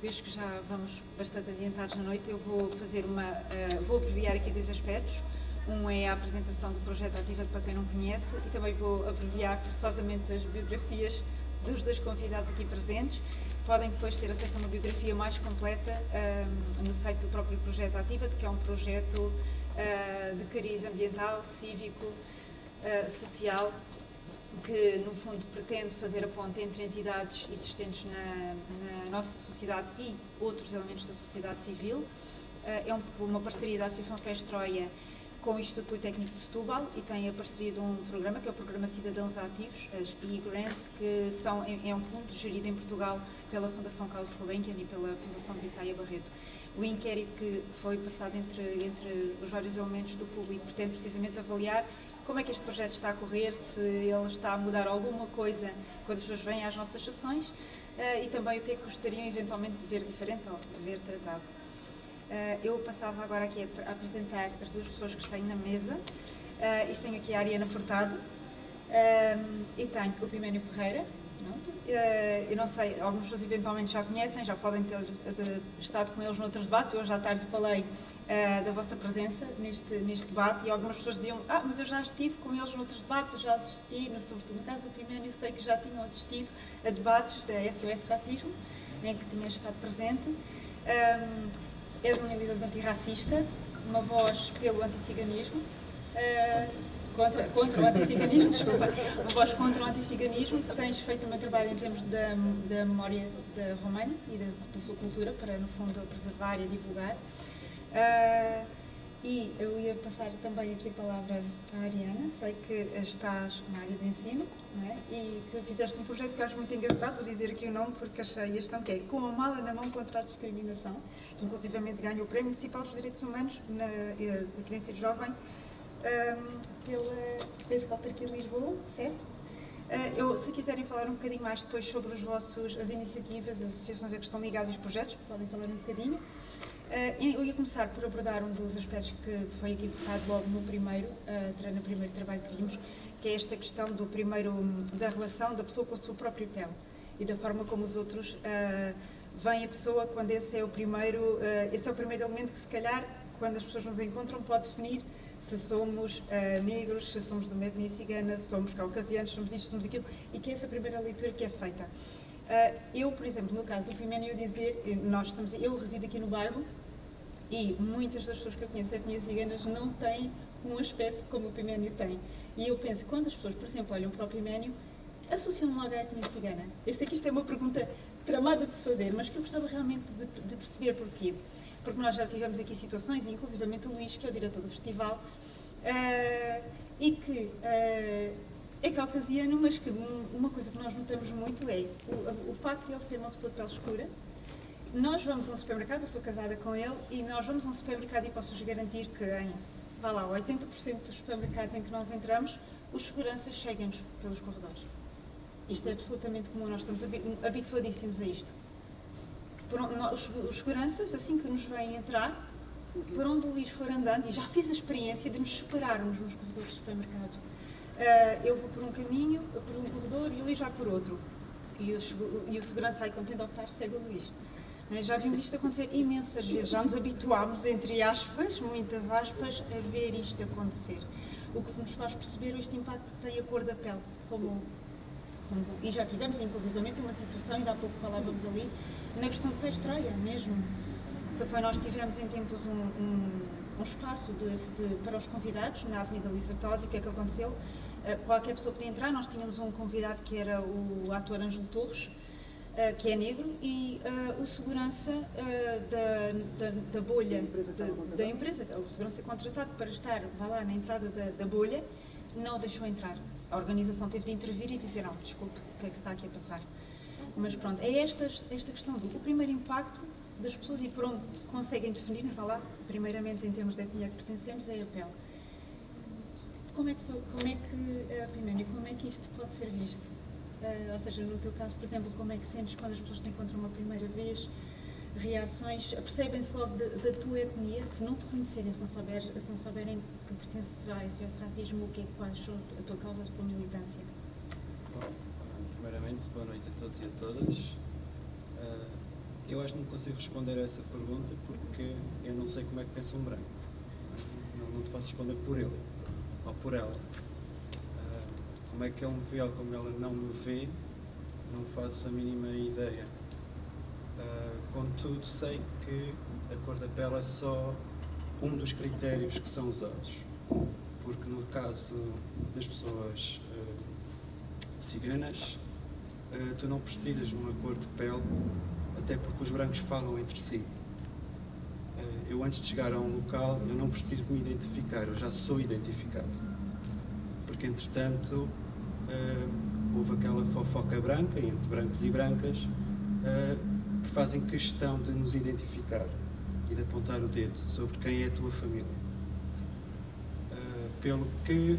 vez que já vamos bastante adiantados na noite, eu vou fazer vou abreviar aqui dois aspectos. Um é a apresentação do projeto Ativa para quem não conhece e também vou abreviar forçosamente as biografias dos dois convidados aqui presentes. Podem depois ter acesso a uma biografia mais completa no site do próprio projeto Ativa, que é um projeto de cariz ambiental, cívico, social, que no fundo pretende fazer a ponte entre entidades existentes na nossa sociedade e outros elementos da sociedade civil. É uma parceria da Associação Fez Troia com o Instituto Politécnico de Setúbal e tem a parceria de um programa, que é o Programa Cidadãos Ativos, as e-grants, que é um fundo gerido em Portugal pela Fundação Carlos Gulbenkian e pela Fundação Bissaia Barreto. O inquérito que foi passado entre os vários elementos do público pretende precisamente avaliar como é que este projeto está a correr, se ele está a mudar alguma coisa quando as pessoas vêm às nossas sessões e também o que é que gostariam eventualmente de ver diferente ou de ver tratado. Eu passava agora aqui a apresentar as duas pessoas que estão na mesa. Tenho aqui a Ariana Furtado e tenho o Epiménio Ferreira. Eu não sei, algumas pessoas eventualmente já conhecem, já podem ter estado com eles noutros debates. Eu hoje à tarde falei da vossa presença neste debate e algumas pessoas diziam mas eu já estive com eles noutros debates, eu já assisti, sobretudo no caso do Epiménio, sei que já tinham assistido a debates da SOS Racismo, em que tinhas estado presente. És um militante antirracista, uma voz pelo anticiganismo, contra o anticiganismo, desculpa, uma voz contra o anticiganismo, que tens feito o meu trabalho em termos da memória da Roménia e da sua cultura, para, no fundo, a preservar e a divulgar. E eu ia passar também aqui a palavra à Ariana. Sei que estás na área de ensino, não é? E que fizeste um projeto que eu acho muito engraçado, vou dizer aqui o nome porque achei este nome, que é Com a Mala na Mão contra a Discriminação, que inclusivamente ganhou o Prémio Municipal dos Direitos Humanos da Criança e do Jovem pela autarquia de Lisboa, certo? Se quiserem falar um bocadinho mais depois sobre as iniciativas, as associações a que estão ligadas aos projetos, podem falar um bocadinho. Eu ia começar por abordar um dos aspectos que foi aqui focado logo no primeiro trabalho que vimos, que é esta questão da relação da pessoa com a sua própria pele e da forma como os outros veem a pessoa quando esse é o primeiro elemento que, se calhar, quando as pessoas nos encontram, pode definir se somos negros, se somos de uma etnia cigana, se somos caucasianos, se somos isto, se somos aquilo, e que é essa primeira leitura que é feita. Eu, por exemplo, no caso do Epiménio, eu resido aqui no bairro e muitas das pessoas que eu conheço de etnias ciganas não têm um aspecto como o Epiménio tem. E eu penso, quando as pessoas, por exemplo, olham para o Epiménio, associam logo à etnia cigana. Eu sei que isto é uma pergunta tramada de se fazer, mas que eu gostava realmente de perceber porquê. Porque nós já tivemos aqui situações, inclusivamente o Luís, que é o diretor do festival, e que é caucasiano, mas que uma coisa que nós notamos muito é o facto de ele ser uma pessoa de pele escura. Nós vamos a um supermercado, eu sou casada com ele, e nós vamos a um supermercado e posso-vos garantir que em 80% dos supermercados em que nós entramos, os seguranças seguem-nos pelos corredores. Isto é absolutamente comum, nós estamos habituadíssimos a isto. Os seguranças, assim que nos vêm entrar, por onde o Luís for andando, e já fiz a experiência de nos separarmos nos corredores do supermercado. Eu vou por um caminho, por um corredor, e o Luís vai por outro. E o segurança aí, quando tem de optar, segue o Luís. Já vimos isto acontecer imensas vezes, já nos habituámos, entre aspas, muitas aspas, a ver isto acontecer. O que nos faz perceber este impacto que tem a cor da pele. E já tivemos, inclusivamente, uma situação, ainda há pouco falávamos ali, na questão de Fez Troia mesmo. Nós tivemos em tempos um espaço para os convidados na Avenida Luísa Todi. O que é que aconteceu? Qualquer pessoa podia entrar, nós tínhamos um convidado que era o ator Ângelo Torres, que é negro, e o segurança da bolha, da empresa, o segurança contratado para estar, na entrada da bolha, não o deixou entrar. A organização teve de intervir e dizer, não, desculpe, o que é que se está aqui a passar? Mas pronto, é esta questão do primeiro impacto das pessoas e por onde conseguem definir-nos, primeiramente em termos de etnia que pertencemos, é a pele. Como é que isto pode ser visto? Ou seja, no teu caso, por exemplo, como é que sentes quando as pessoas te encontram uma primeira vez? Reações, percebem-se logo da tua etnia, se não te conhecerem, se não souberem que pertences já a esse racismo, quais são a tua causa, a tua militância? Bom, primeiramente, boa noite a todos e a todas. Eu acho que não consigo responder a essa pergunta porque eu não sei como é que pensa um branco. Não te posso responder por ele ou por ela. Como é que ele me vê ou como ela não me vê, não faço a mínima ideia. Contudo, sei que a cor da pele é só um dos critérios que são usados. Porque no caso das pessoas ciganas, tu não precisas de uma cor de pele, até porque os brancos falam entre si. Eu antes de chegar a um local, eu não preciso de me identificar, eu já sou identificado. Porque entretanto, houve aquela fofoca branca, entre brancos e brancas, que fazem questão de nos identificar e de apontar o dedo sobre quem é a tua família. Pelo que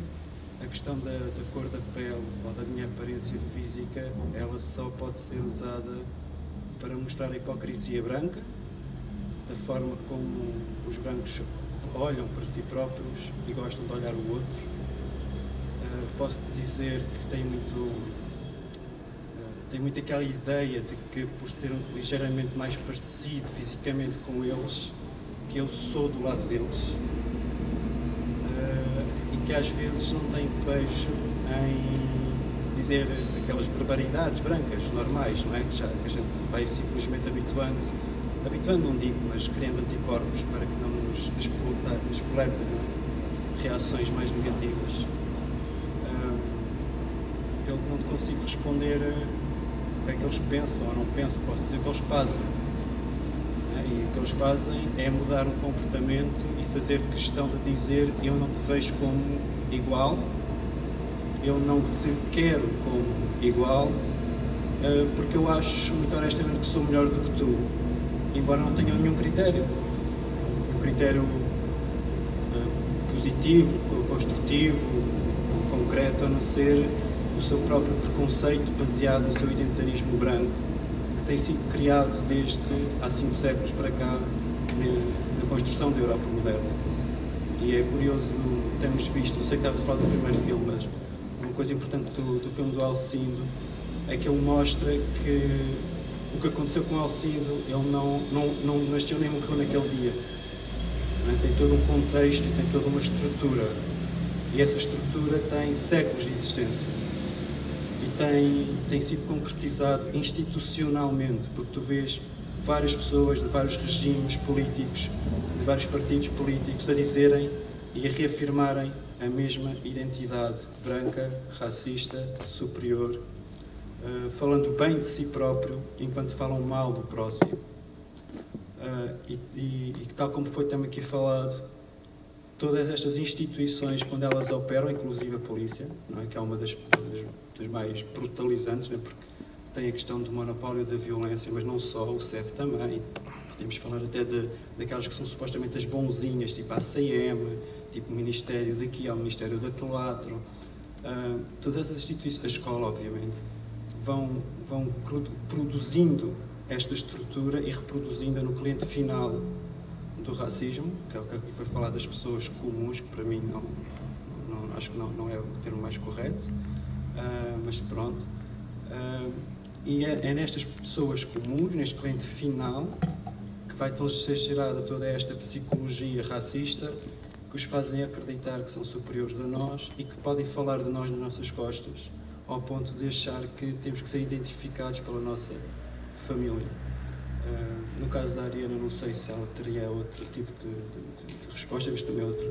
a questão da cor da pele ou da minha aparência física, ela só pode ser usada para mostrar a hipocrisia branca, da forma como os brancos olham para si próprios e gostam de olhar o outro. Posso-te dizer que tem muito aquela ideia de que, por ser ligeiramente mais parecido fisicamente com eles, que eu sou do lado deles. E que às vezes não tem pejo em dizer aquelas barbaridades brancas, normais, não é? Que a gente vai se infelizmente habituando não digo, mas criando anticorpos para que não nos despoletem reações mais negativas. Pelo que não te consigo responder o que é que eles pensam ou não pensam, posso dizer o que eles fazem. E o que eles fazem é mudar um comportamento e fazer questão de dizer: eu não te vejo como igual, eu não te quero como igual, porque eu acho, muito honestamente, que sou melhor do que tu, embora não tenham nenhum critério. Um critério positivo, construtivo, concreto, a não ser o seu próprio preconceito baseado no seu identitarismo branco, que tem sido criado desde há 5 séculos para cá, na construção da Europa moderna. E é curioso termos visto, eu sei que estavas a falar do primeiro filme, mas uma coisa importante do filme do Alcindo é que ele mostra que o que aconteceu com o Alcindo, ele não nasceu nem morreu naquele dia. Tem todo um contexto e tem toda uma estrutura. E essa estrutura tem séculos de existência. E tem sido concretizado institucionalmente, porque tu vês várias pessoas de vários regimes políticos, de vários partidos políticos a dizerem e a reafirmarem a mesma identidade branca, racista, superior, falando bem de si próprio enquanto falam mal do próximo. E tal como foi também aqui falado, todas estas instituições, quando elas operam, inclusive a polícia, não é? Que é uma das mais brutalizantes, não é? Porque tem a questão do monopólio da violência, mas não só, o CEF também. Podemos falar até daquelas que são supostamente as bonzinhas, tipo a ACM, tipo o Ministério daqui ao Ministério daquele outro. Todas essas instituições, a escola, obviamente, vão produzindo esta estrutura e reproduzindo-a no cliente final do racismo, que é o que aqui foi falar das pessoas comuns, que para mim acho que não é o termo mais correto, mas pronto. E é nestas pessoas comuns, neste cliente final, que vai ser gerada toda esta psicologia racista que os fazem acreditar que são superiores a nós e que podem falar de nós nas nossas costas, ao ponto de achar que temos que ser identificados pela nossa família. No caso da Ariana, não sei se ela teria outro tipo de resposta, mas também outra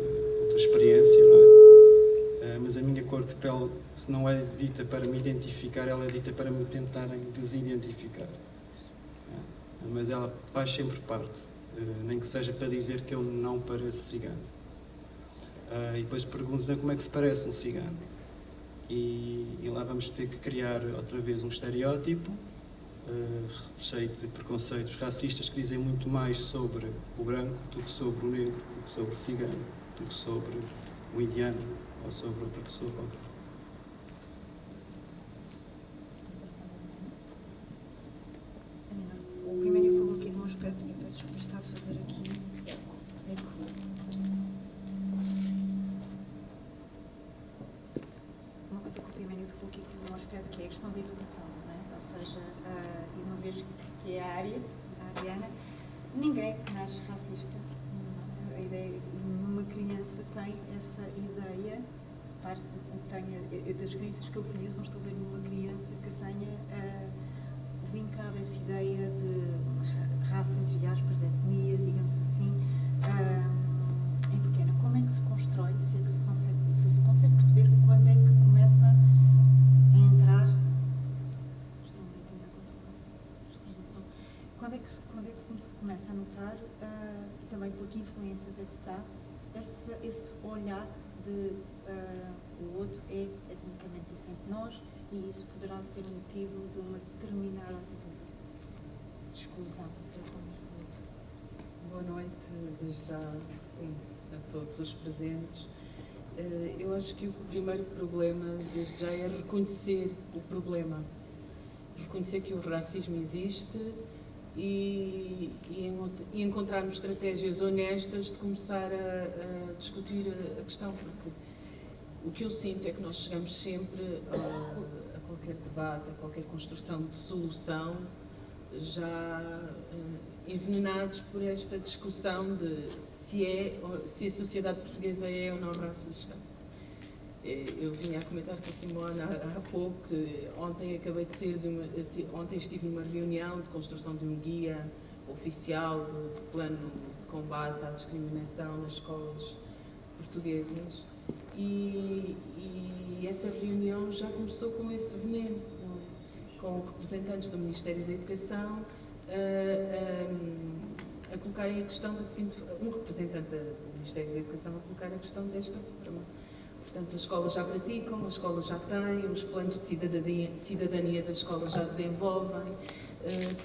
experiência, não é? Mas a minha cor de pele, se não é dita para me identificar, ela é dita para me tentarem desidentificar. Mas ela faz sempre parte, nem que seja para dizer que eu não pareço cigano. E depois pergunto-lhe como é que se parece um cigano. E lá vamos ter que criar outra vez um estereótipo, cheio de preconceitos racistas que dizem muito mais sobre o branco do que sobre o negro, do que sobre o cigano, do que sobre o indiano ou sobre outra pessoa qualquer. O primeiro falou aqui de um aspecto que eu peço desculpa, está a fazer aqui eco. Uma coisa que o primeiro falou aqui de um aspecto que é a questão da educação, não é? Ou seja, eu não vejo que é a área Mariana, ninguém nasce racista. A ideia, uma criança tem essa ideia, das crianças que eu conheço, não estou a ver nenhuma criança que tenha vincado essa ideia de raça, entre aspas, de etnia, digamos assim, em pequena. Como é que se constrói, se se consegue perceber quando é que começa a entrar, estou a entender quando é que se começa a notar, e também por que influências é que se dá, esse olhar de o outro é etnicamente diferente de nós e isso poderá ser um motivo de uma determinada atitude de exclusão. Boa noite, desde já, a todos os presentes. Eu acho que o primeiro problema, desde já, é reconhecer o problema. Reconhecer que o racismo existe e encontrarmos estratégias honestas de começar a discutir a questão, porque o que eu sinto é que nós chegamos sempre a qualquer debate, a qualquer construção de solução, já envenenados por esta discussão de se a sociedade portuguesa é ou não racista. Eu vinha a comentar com a Simona há pouco que ontem ontem estive numa reunião de construção de um guia oficial do plano de combate à discriminação nas escolas portuguesas e essa reunião já começou com esse veneno, com representantes do Ministério da Educação a colocarem a questão da seguinte, um representante do Ministério da Educação a colocar a questão desta forma. Portanto, as escolas já praticam, as escolas já têm, os planos de cidadania das escolas já desenvolvem.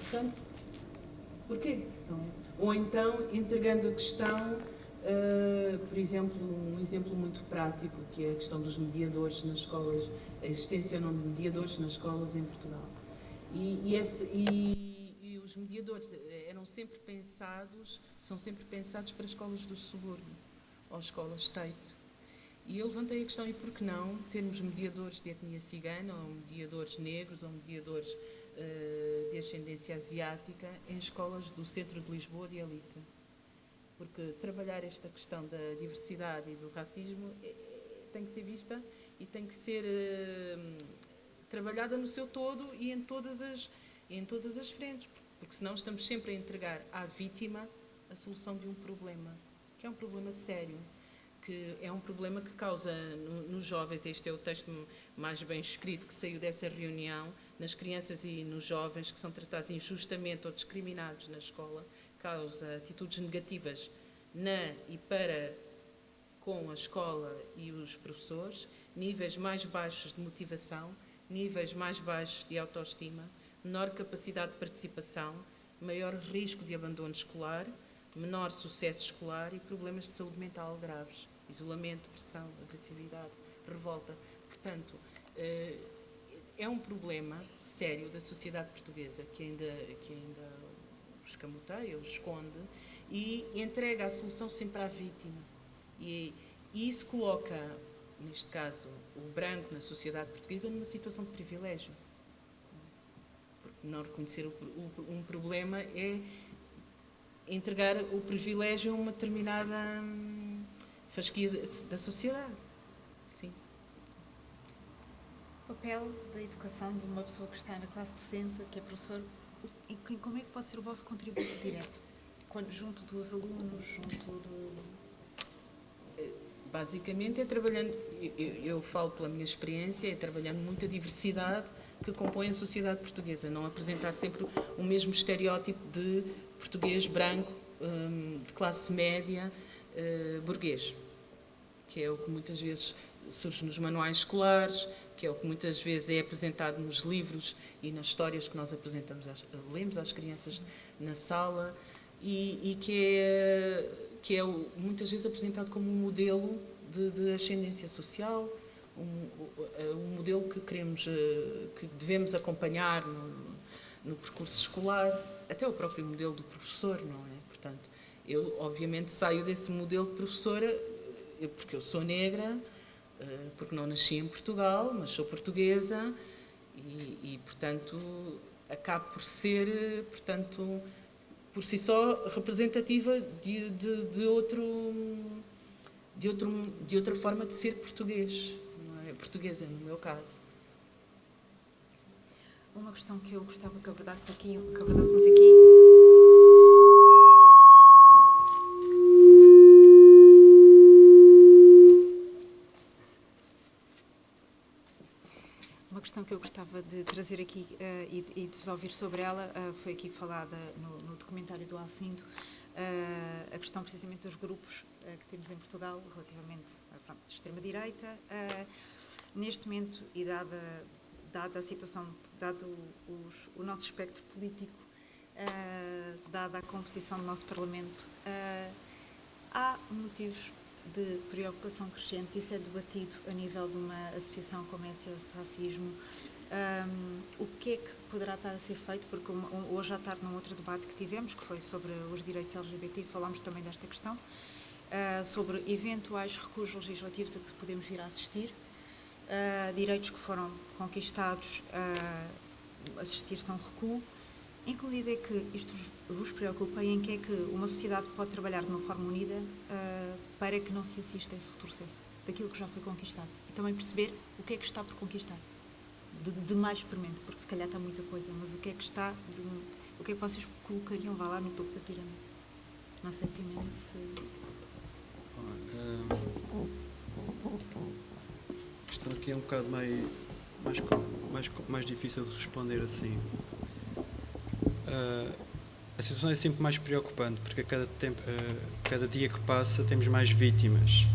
Portanto, porquê? Ou então, entregando a questão, por exemplo, um exemplo muito prático, que é a questão dos mediadores nas escolas, a existência ou não de mediadores nas escolas em Portugal. E os mediadores são sempre pensados para escolas do subúrbio, ou escolas state. E eu levantei a questão, e por que não termos mediadores de etnia cigana, ou mediadores negros, ou mediadores de ascendência asiática em escolas do centro de Lisboa de elite? Porque trabalhar esta questão da diversidade e do racismo tem que ser vista e tem que ser trabalhada no seu todo e em todas as frentes, porque senão estamos sempre a entregar à vítima a solução de um problema, que é um problema sério, que é um problema que causa nos jovens, este é o texto mais bem escrito que saiu dessa reunião, nas crianças e nos jovens que são tratados injustamente ou discriminados na escola, causa atitudes negativas na e para com a escola e os professores, níveis mais baixos de motivação, níveis mais baixos de autoestima, menor capacidade de participação, maior risco de abandono escolar, menor sucesso escolar e problemas de saúde mental graves, isolamento, depressão, agressividade, revolta. Portanto, é um problema sério da sociedade portuguesa que ainda o escamoteia, o esconde e entrega a solução sempre à vítima. E isso coloca, neste caso, o branco na sociedade portuguesa numa situação de privilégio. Porque não reconhecer um problema é entregar o privilégio a uma determinada fasquia da sociedade. Sim. O papel da educação de uma pessoa que está na classe docente, que é professor, e como é que pode ser o vosso contributo direto? Junto dos alunos, junto do... Basicamente é trabalhando, eu falo pela minha experiência, é trabalhando muita diversidade que compõe a sociedade portuguesa, não apresentar sempre o mesmo estereótipo de português branco, de classe média, burguês, que é o que muitas vezes surge nos manuais escolares, que é o que muitas vezes é apresentado nos livros e nas histórias que nós lemos às crianças na sala e que é muitas vezes apresentado como um modelo de ascendência social, um modelo que que devemos acompanhar no percurso escolar, até o próprio modelo do professor, não é? Portanto, eu obviamente saio desse modelo de professora porque eu sou negra, porque não nasci em Portugal, mas sou portuguesa e portanto, acabo por ser, portanto, por si só representativa de outra forma de ser português, não é? Portuguesa, no meu caso. Uma questão que eu gostava que abordássemos aqui. Uma questão que eu gostava de trazer aqui e de vos ouvir sobre ela foi aqui falada no documentário do Alcindo, a questão precisamente dos grupos que temos em Portugal relativamente à extrema-direita. Neste momento, e dada a situação, dado o nosso espectro político, dada a composição do nosso Parlamento, há motivos de preocupação crescente, isso é debatido a nível de uma associação como a SOS Racismo. O que é que poderá estar a ser feito? Porque hoje à tarde, num outro debate que tivemos, que foi sobre os direitos LGBT, falámos também desta questão, sobre eventuais recuos legislativos a que podemos vir a assistir, direitos que foram conquistados, assistir-se a um recuo. Em que medida é que isto vos preocupa e em que é que uma sociedade pode trabalhar de uma forma unida para que não se assista a esse retrocesso daquilo que já foi conquistado? E também perceber o que é que está por conquistar, de mais experimento, porque se calhar está muita coisa, mas o que é que está, o que é que vocês colocariam, vá lá, no topo da pirâmide? Não sei, Pimenta, se... A questão aqui é um bocado mais difícil de responder assim. A situação é sempre mais preocupante, porque a cada dia que passa temos mais vítimas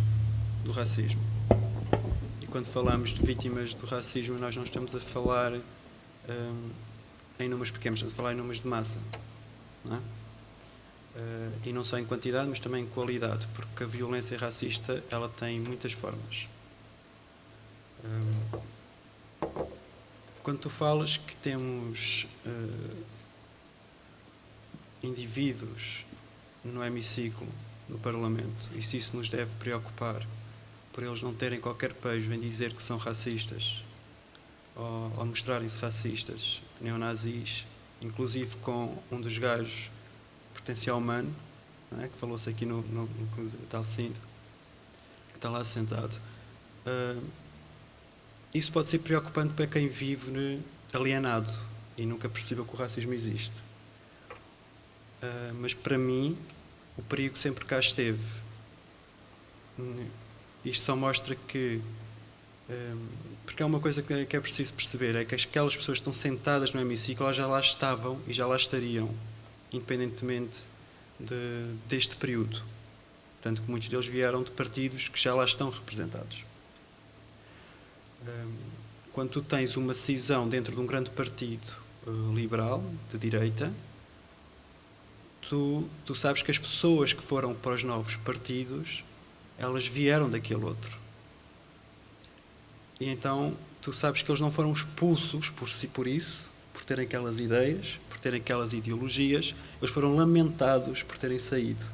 do racismo. E quando falamos de vítimas do racismo, nós não estamos a falar em números pequenos, estamos a falar em números de massa. Não é? E não só em quantidade, mas também em qualidade, porque a violência racista ela tem muitas formas. Quando tu falas que temos indivíduos no hemiciclo, no Parlamento, e se isso nos deve preocupar, por eles não terem qualquer pejo em dizer que são racistas, ou mostrarem-se racistas, neonazis, inclusive com um dos gajos pertence ao humano, não é? Que falou-se aqui no tal cinto, que está lá sentado. Isso pode ser preocupante para quem vive alienado e nunca percebeu que o racismo existe. Mas para mim o perigo sempre cá esteve. Isto só mostra que porque é uma coisa que é preciso perceber, é que aquelas pessoas que estão sentadas no hemiciclo já lá estavam e já lá estariam, independentemente deste período, tanto que muitos deles vieram de partidos que já lá estão representados. Quando tu tens uma cisão dentro de um grande partido liberal, de direita, tu sabes que as pessoas que foram para os novos partidos, elas vieram daquele outro. E então tu sabes que eles não foram expulsos por isso, por terem aquelas ideias, por terem aquelas ideologias, eles foram lamentados por terem saído.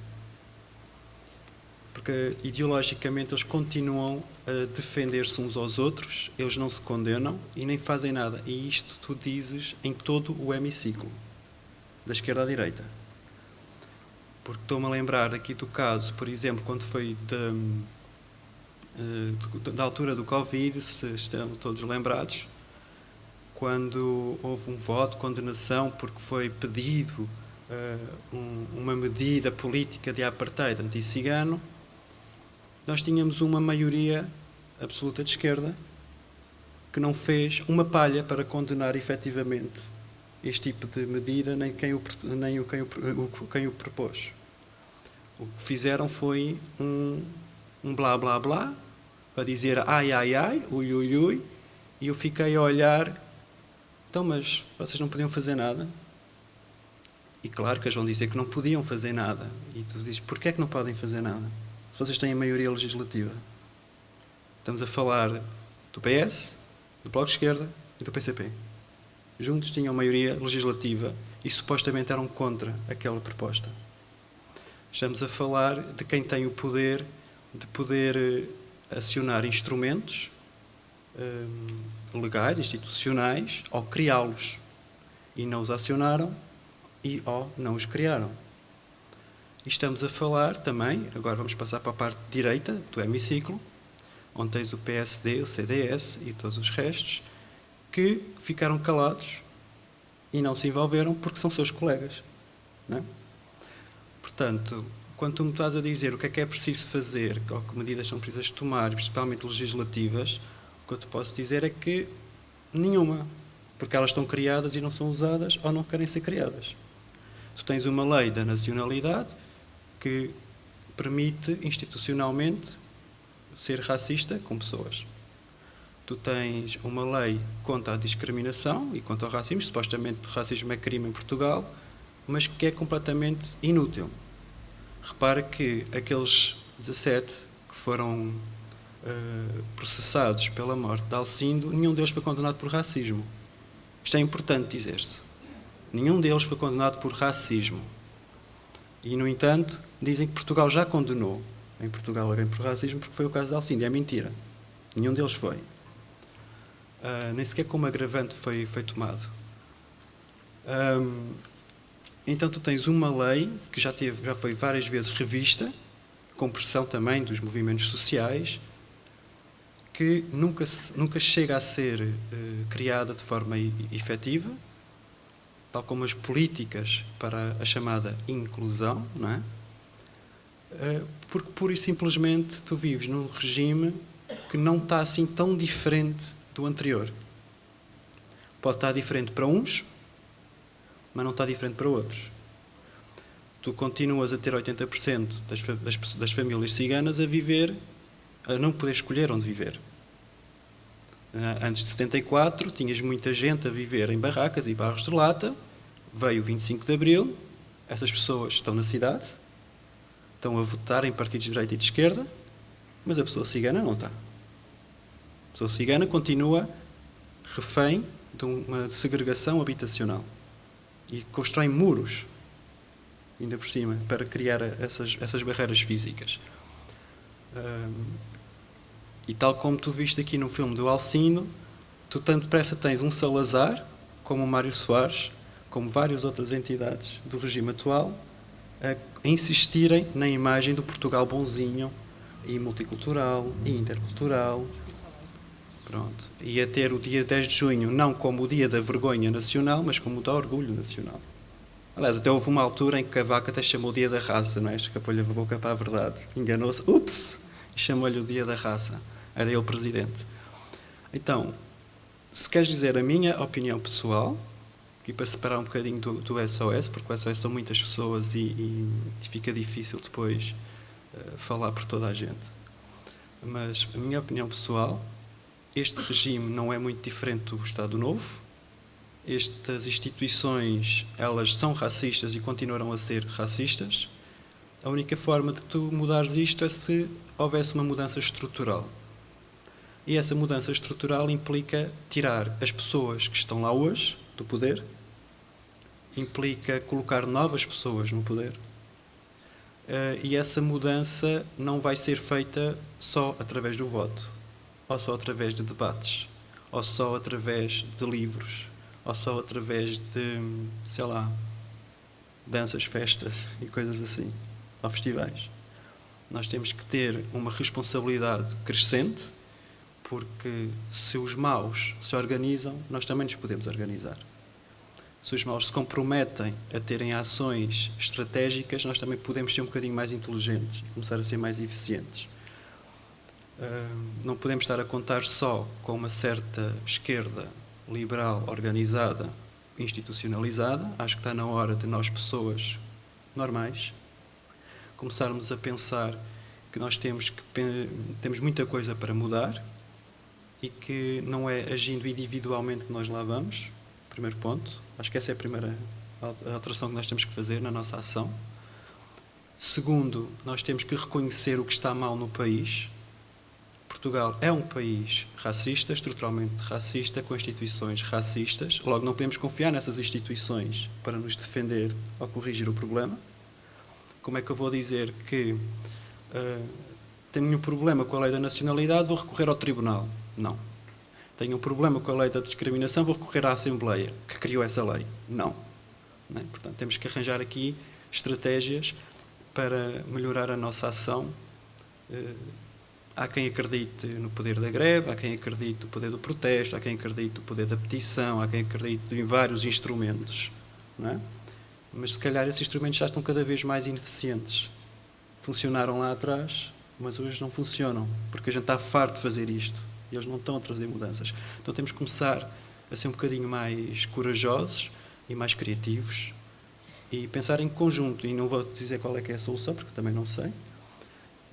Porque ideologicamente eles continuam a defender-se uns aos outros, eles não se condenam e nem fazem nada. E isto tu dizes em todo o hemiciclo, da esquerda à direita. Porque estou-me a lembrar aqui do caso, por exemplo, quando foi da altura do Covid, se estão todos lembrados, quando houve um voto de condenação porque foi pedido uma medida política de apartheid anti-cigano, nós tínhamos uma maioria absoluta de esquerda que não fez uma palha para condenar efetivamente este tipo de medida, nem quem o propôs. O que fizeram foi um blá blá blá, para dizer ai ai ai, ui ui ui, e eu fiquei a olhar, então mas vocês não podiam fazer nada? E claro que eles vão dizer que não podiam fazer nada. E tu dizes, porquê é que não podem fazer nada? Se vocês têm a maioria legislativa. Estamos a falar do PS, do Bloco de Esquerda e do PCP. Juntos tinham maioria legislativa e supostamente eram contra aquela proposta. Estamos a falar de quem tem o poder de poder acionar instrumentos legais, institucionais, ou criá-los. E não os acionaram, e ou não os criaram. E estamos a falar também, agora vamos passar para a parte direita do hemiciclo, onde tens o PSD, o CDS e todos os restos, que ficaram calados e não se envolveram porque são seus colegas. Não é? Portanto, quando tu me estás a dizer o que é preciso fazer, ou que medidas são precisas tomar, principalmente legislativas, o que eu te posso dizer é que nenhuma, porque elas estão criadas e não são usadas ou não querem ser criadas. Tu tens uma lei da nacionalidade que permite institucionalmente ser racista com pessoas. Tu tens uma lei contra a discriminação e contra o racismo, supostamente o racismo é crime em Portugal, mas que é completamente inútil. Repara que aqueles 17 que foram processados pela morte de Alcindo, nenhum deles foi condenado por racismo. Isto é importante dizer-se. Nenhum deles foi condenado por racismo. E, no entanto, dizem que Portugal já condenou em Portugal alguém por racismo porque foi o caso de Alcindo. É mentira. Nenhum deles foi. Nem sequer como agravante foi tomado. Então tu tens uma lei que já foi várias vezes revista, com pressão também dos movimentos sociais, que nunca chega a ser criada de forma efetiva, tal como as políticas para a chamada inclusão, não é? Porque pura e simplesmente tu vives num regime que não está assim tão diferente do anterior. Pode estar diferente para uns, mas não está diferente para outros. Tu continuas a ter 80% das famílias ciganas a não poder escolher onde viver. Antes de 74, tinhas muita gente a viver em barracas e bairros de lata. Veio o 25 de Abril, essas pessoas estão na cidade, estão a votar em partidos de direita e de esquerda, mas a pessoa cigana não está. A pessoa cigana continua refém de uma segregação habitacional e constrói muros, ainda por cima, para criar essas barreiras físicas. E tal como tu viste aqui no filme do Alcino, tu tanto depressa tens um Salazar, como o Mário Soares, como várias outras entidades do regime atual, a insistirem na imagem do Portugal bonzinho e multicultural e intercultural. Pronto. E a ter o dia 10 de junho não como o dia da vergonha nacional, mas como o do orgulho nacional. Aliás, até houve uma altura em que Cavaco até chamou o dia da raça, não é? Escapou-lhe a boca para a verdade. Enganou-se, ups! E chamou-lhe o dia da raça. Era ele presidente. Então, se queres dizer a minha opinião pessoal, e para separar um bocadinho do SOS, porque o SOS são muitas pessoas e fica difícil depois falar por toda a gente. Mas a minha opinião pessoal, este regime não é muito diferente do Estado Novo. Estas instituições, elas são racistas e continuarão a ser racistas. A única forma de tu mudares isto é se houvesse uma mudança estrutural. E essa mudança estrutural implica tirar as pessoas que estão lá hoje do poder, implica colocar novas pessoas no poder. E essa mudança não vai ser feita só através do voto, ou só através de debates, ou só através de livros, ou só através de, sei lá, danças, festas e coisas assim, ou festivais. Nós temos que ter uma responsabilidade crescente, porque se os maus se organizam, nós também nos podemos organizar. Se os maus se comprometem a terem ações estratégicas, nós também podemos ser um bocadinho mais inteligentes e começar a ser mais eficientes. Não podemos estar a contar só com uma certa esquerda liberal, organizada, institucionalizada. Acho que está na hora de nós, pessoas normais, começarmos a pensar que nós temos muita coisa para mudar e que não é agindo individualmente que nós lá vamos. Primeiro ponto. Acho que essa é a primeira alteração que nós temos que fazer na nossa ação. Segundo, nós temos que reconhecer o que está mal no país. Portugal é um país racista, estruturalmente racista, com instituições racistas. Logo, não podemos confiar nessas instituições para nos defender ou corrigir o problema. Como é que eu vou dizer que tenho um problema com a lei da nacionalidade, vou recorrer ao tribunal? Não. Tenho um problema com a lei da discriminação, vou recorrer à Assembleia, que criou essa lei? Não. não é? Portanto, temos que arranjar aqui estratégias para melhorar a nossa ação. Há quem acredite no poder da greve, há quem acredite no poder do protesto, há quem acredite no poder da petição, há quem acredite em vários instrumentos, não é? Mas se calhar esses instrumentos já estão cada vez mais ineficientes. Funcionaram lá atrás, mas hoje não funcionam, porque a gente está farto de fazer isto e eles não estão a trazer mudanças. Então temos que começar a ser um bocadinho mais corajosos e mais criativos e pensar em conjunto. E não vou dizer qual é que é a solução, porque também não sei.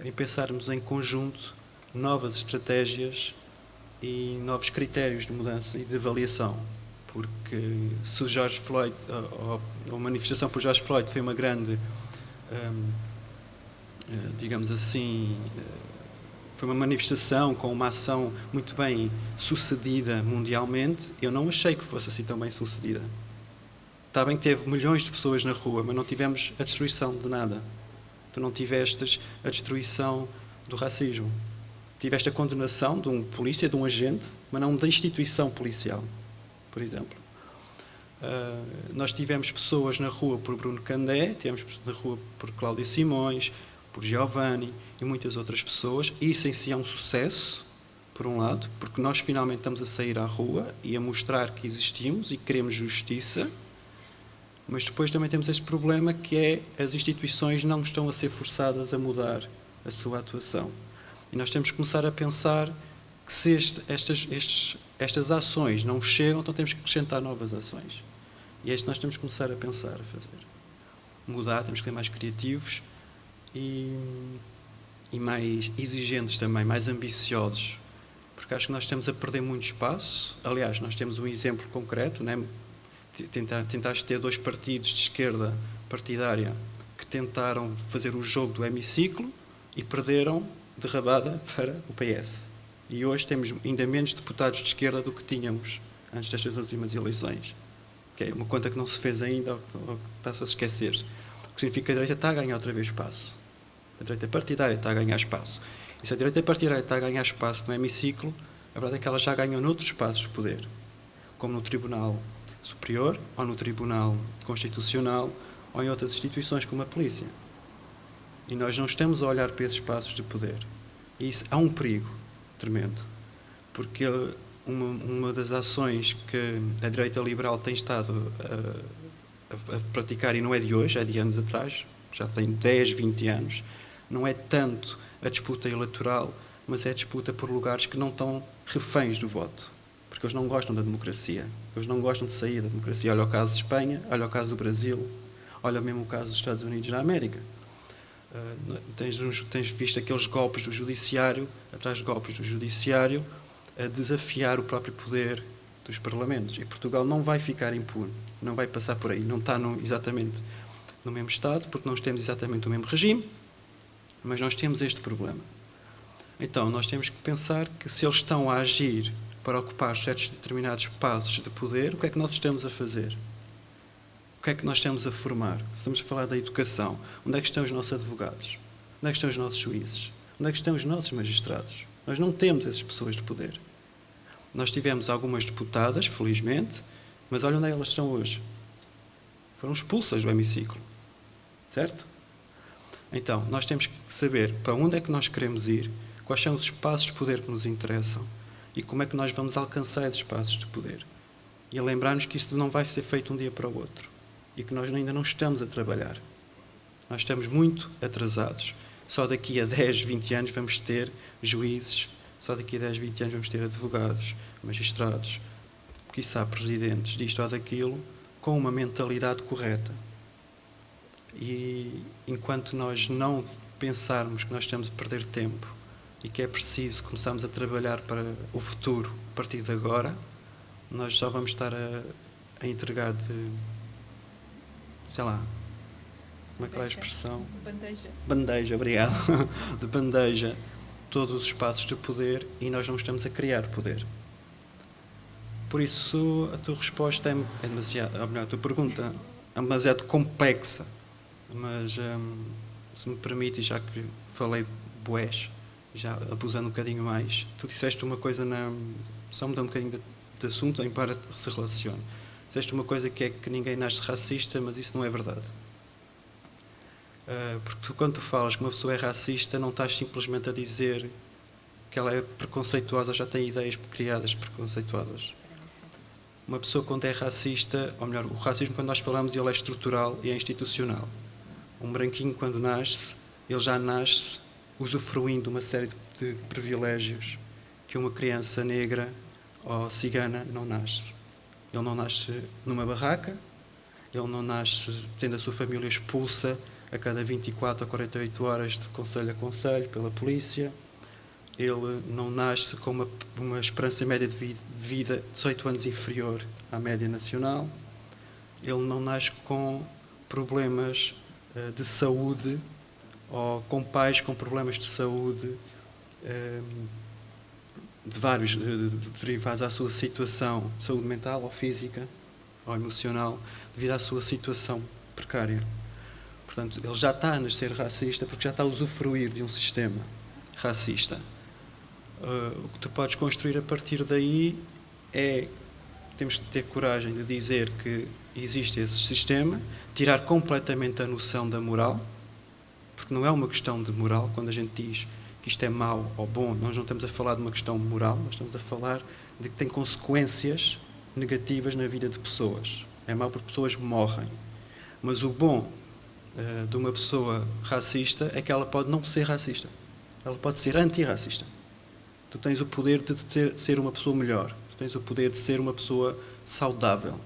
Em pensarmos em conjunto novas estratégias e novos critérios de mudança e de avaliação. Porque se o George Floyd, ou a manifestação por George Floyd foi uma grande, digamos assim, foi uma manifestação com uma ação muito bem sucedida mundialmente, eu não achei que fosse assim tão bem sucedida. Está bem que teve milhões de pessoas na rua, mas não tivemos a destruição de nada. Tu não tiveste a destruição do racismo. Tiveste a condenação de um polícia, de um agente, mas não da instituição policial, por exemplo. Nós tivemos pessoas na rua por Bruno Candé, tivemos na rua por Cláudio Simões, por Giovanni e muitas outras pessoas. E isso em si é um sucesso, por um lado, porque nós finalmente estamos a sair à rua e a mostrar que existimos e queremos justiça. Mas depois também temos este problema que é as instituições não estão a ser forçadas a mudar a sua atuação. E nós temos que começar a pensar que se estas ações não chegam, então temos que acrescentar novas ações. E é isto que nós temos que começar a pensar, a fazer. Mudar, temos que ser mais criativos e mais exigentes também, mais ambiciosos. Porque acho que nós estamos a perder muito espaço. Aliás, nós temos um exemplo concreto, né? Tentaste ter 2 partidos de esquerda partidária que tentaram fazer o jogo do hemiciclo e perderam de rabada para o PS. E hoje temos ainda menos deputados de esquerda do que tínhamos antes destas últimas eleições. Que é uma conta que não se fez ainda, ou que está-se a esquecer. O que significa que a direita está a ganhar outra vez espaço. A direita partidária está a ganhar espaço. E se a direita partidária está a ganhar espaço no hemiciclo, a verdade é que ela já ganhou noutros espaços de poder, como no Tribunal Superior, ou no Tribunal Constitucional, ou em outras instituições como a polícia. E nós não estamos a olhar para esses espaços de poder. E isso há um perigo tremendo. Porque uma das ações que a direita liberal tem estado a praticar, e não é de hoje, é de anos atrás, já tem 10, 20 anos, não é tanto a disputa eleitoral, mas é a disputa por lugares que não estão reféns do voto. Porque eles não gostam da democracia. Eles não gostam de sair da democracia. Olha o caso de Espanha, olha o caso do Brasil, olha mesmo o caso dos Estados Unidos da América. Tens visto aqueles golpes do judiciário, atrás de golpes do judiciário, a desafiar o próprio poder dos parlamentos. E Portugal não vai ficar impune, não vai passar por aí. Não está exatamente no mesmo Estado, porque nós temos exatamente o mesmo regime, mas nós temos este problema. Então, nós temos que pensar que se eles estão a agir para ocupar certos determinados espaços de poder, o que é que nós estamos a fazer? O que é que nós estamos a formar? Estamos a falar da educação. Onde é que estão os nossos advogados? Onde é que estão os nossos juízes? Onde é que estão os nossos magistrados? Nós não temos essas pessoas de poder. Nós tivemos algumas deputadas, felizmente, mas olha onde elas estão hoje. Foram expulsas do hemiciclo. Certo? Então, nós temos que saber para onde é que nós queremos ir, quais são os espaços de poder que nos interessam e como é que nós vamos alcançar esses espaços de poder. E a lembrar-nos que isso não vai ser feito um dia para o outro e que nós ainda não estamos a trabalhar. Nós estamos muito atrasados. Só daqui a 10, 20 anos vamos ter juízes, só daqui a 10, 20 anos vamos ter advogados, magistrados, quiçá presidentes disto ou daquilo, com uma mentalidade correta. E enquanto nós não pensarmos que nós estamos a perder tempo e que é preciso começarmos a trabalhar para o futuro a partir de agora, nós só vamos estar a entregar de, sei lá, como é que é a expressão? Bandeja. Bandeja, obrigado. De bandeja todos os espaços de poder e nós não estamos a criar poder. Por isso, a tua resposta é demasiado, ou melhor, a tua pergunta é demasiado complexa. Mas, se me permite, já que falei de boés, já abusando um bocadinho mais, tu disseste uma coisa, só mudando um bocadinho de assunto, embora se relacione. disseste uma coisa que é que ninguém nasce racista, mas isso não é verdade. Porque quando tu falas que uma pessoa é racista, não estás simplesmente a dizer que ela é preconceituosa, já tem ideias criadas preconceituosas. Uma pessoa, quando é racista, ou melhor, o racismo, quando nós falamos, ele é estrutural e é institucional. Um branquinho, quando nasce, ele já nasce usufruindo uma série de privilégios que uma criança negra ou cigana não nasce. Ele não nasce numa barraca, ele não nasce tendo a sua família expulsa a cada 24 ou 48 horas de conselho a conselho pela polícia. Ele não nasce com uma esperança média de vida 18 anos inferior à média nacional. Ele não nasce com problemas de saúde ou com pais com problemas de saúde de vários derivados à sua situação de saúde mental ou física ou emocional, devido à sua situação precária. Portanto, ele já está a nascer racista porque já está a usufruir de um sistema racista. O que tu podes construir a partir daí é, temos que ter coragem de dizer que existe esse sistema, tirar completamente a noção da moral, porque não é uma questão de moral. Quando a gente diz que isto é mau ou bom, nós não estamos a falar de uma questão moral, nós estamos a falar de que tem consequências negativas na vida de pessoas. É mau porque pessoas morrem. Mas o bom de uma pessoa racista é que ela pode não ser racista. Ela pode ser antirracista. Tu tens o poder de ser uma pessoa melhor. Tu tens o poder de ser uma pessoa saudável.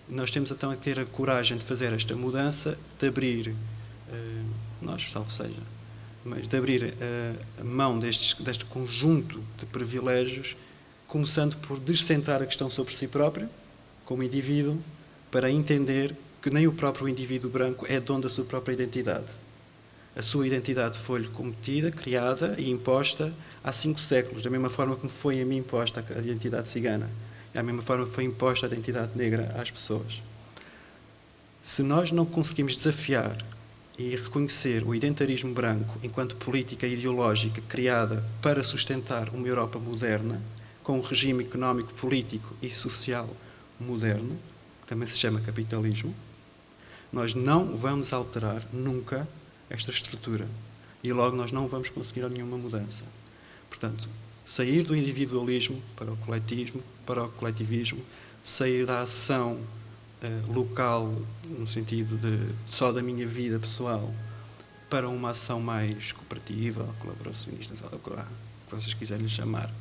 Nós temos então a ter a coragem de fazer esta mudança, de abrir, nós, salvo seja, mas de abrir a mão deste conjunto de privilégios, começando por descentrar a questão sobre si próprio, como indivíduo, para entender que nem o próprio indivíduo branco é dono da sua própria identidade. A sua identidade foi-lhe cometida, criada e imposta há 5 séculos, da mesma forma como foi a mim imposta a identidade cigana, da mesma forma que foi imposta a identidade negra às pessoas. Se nós não conseguimos desafiar e reconhecer o identitarismo branco enquanto política ideológica criada para sustentar uma Europa moderna, com um regime económico, político e social moderno, que também se chama capitalismo, nós não vamos alterar nunca esta estrutura. E logo nós não vamos conseguir nenhuma mudança. Portanto, sair do individualismo para o coletismo, para o coletivismo, sair da ação local, no sentido de só da minha vida pessoal, para uma ação mais cooperativa, colaboracionista, o que vocês quiserem chamar,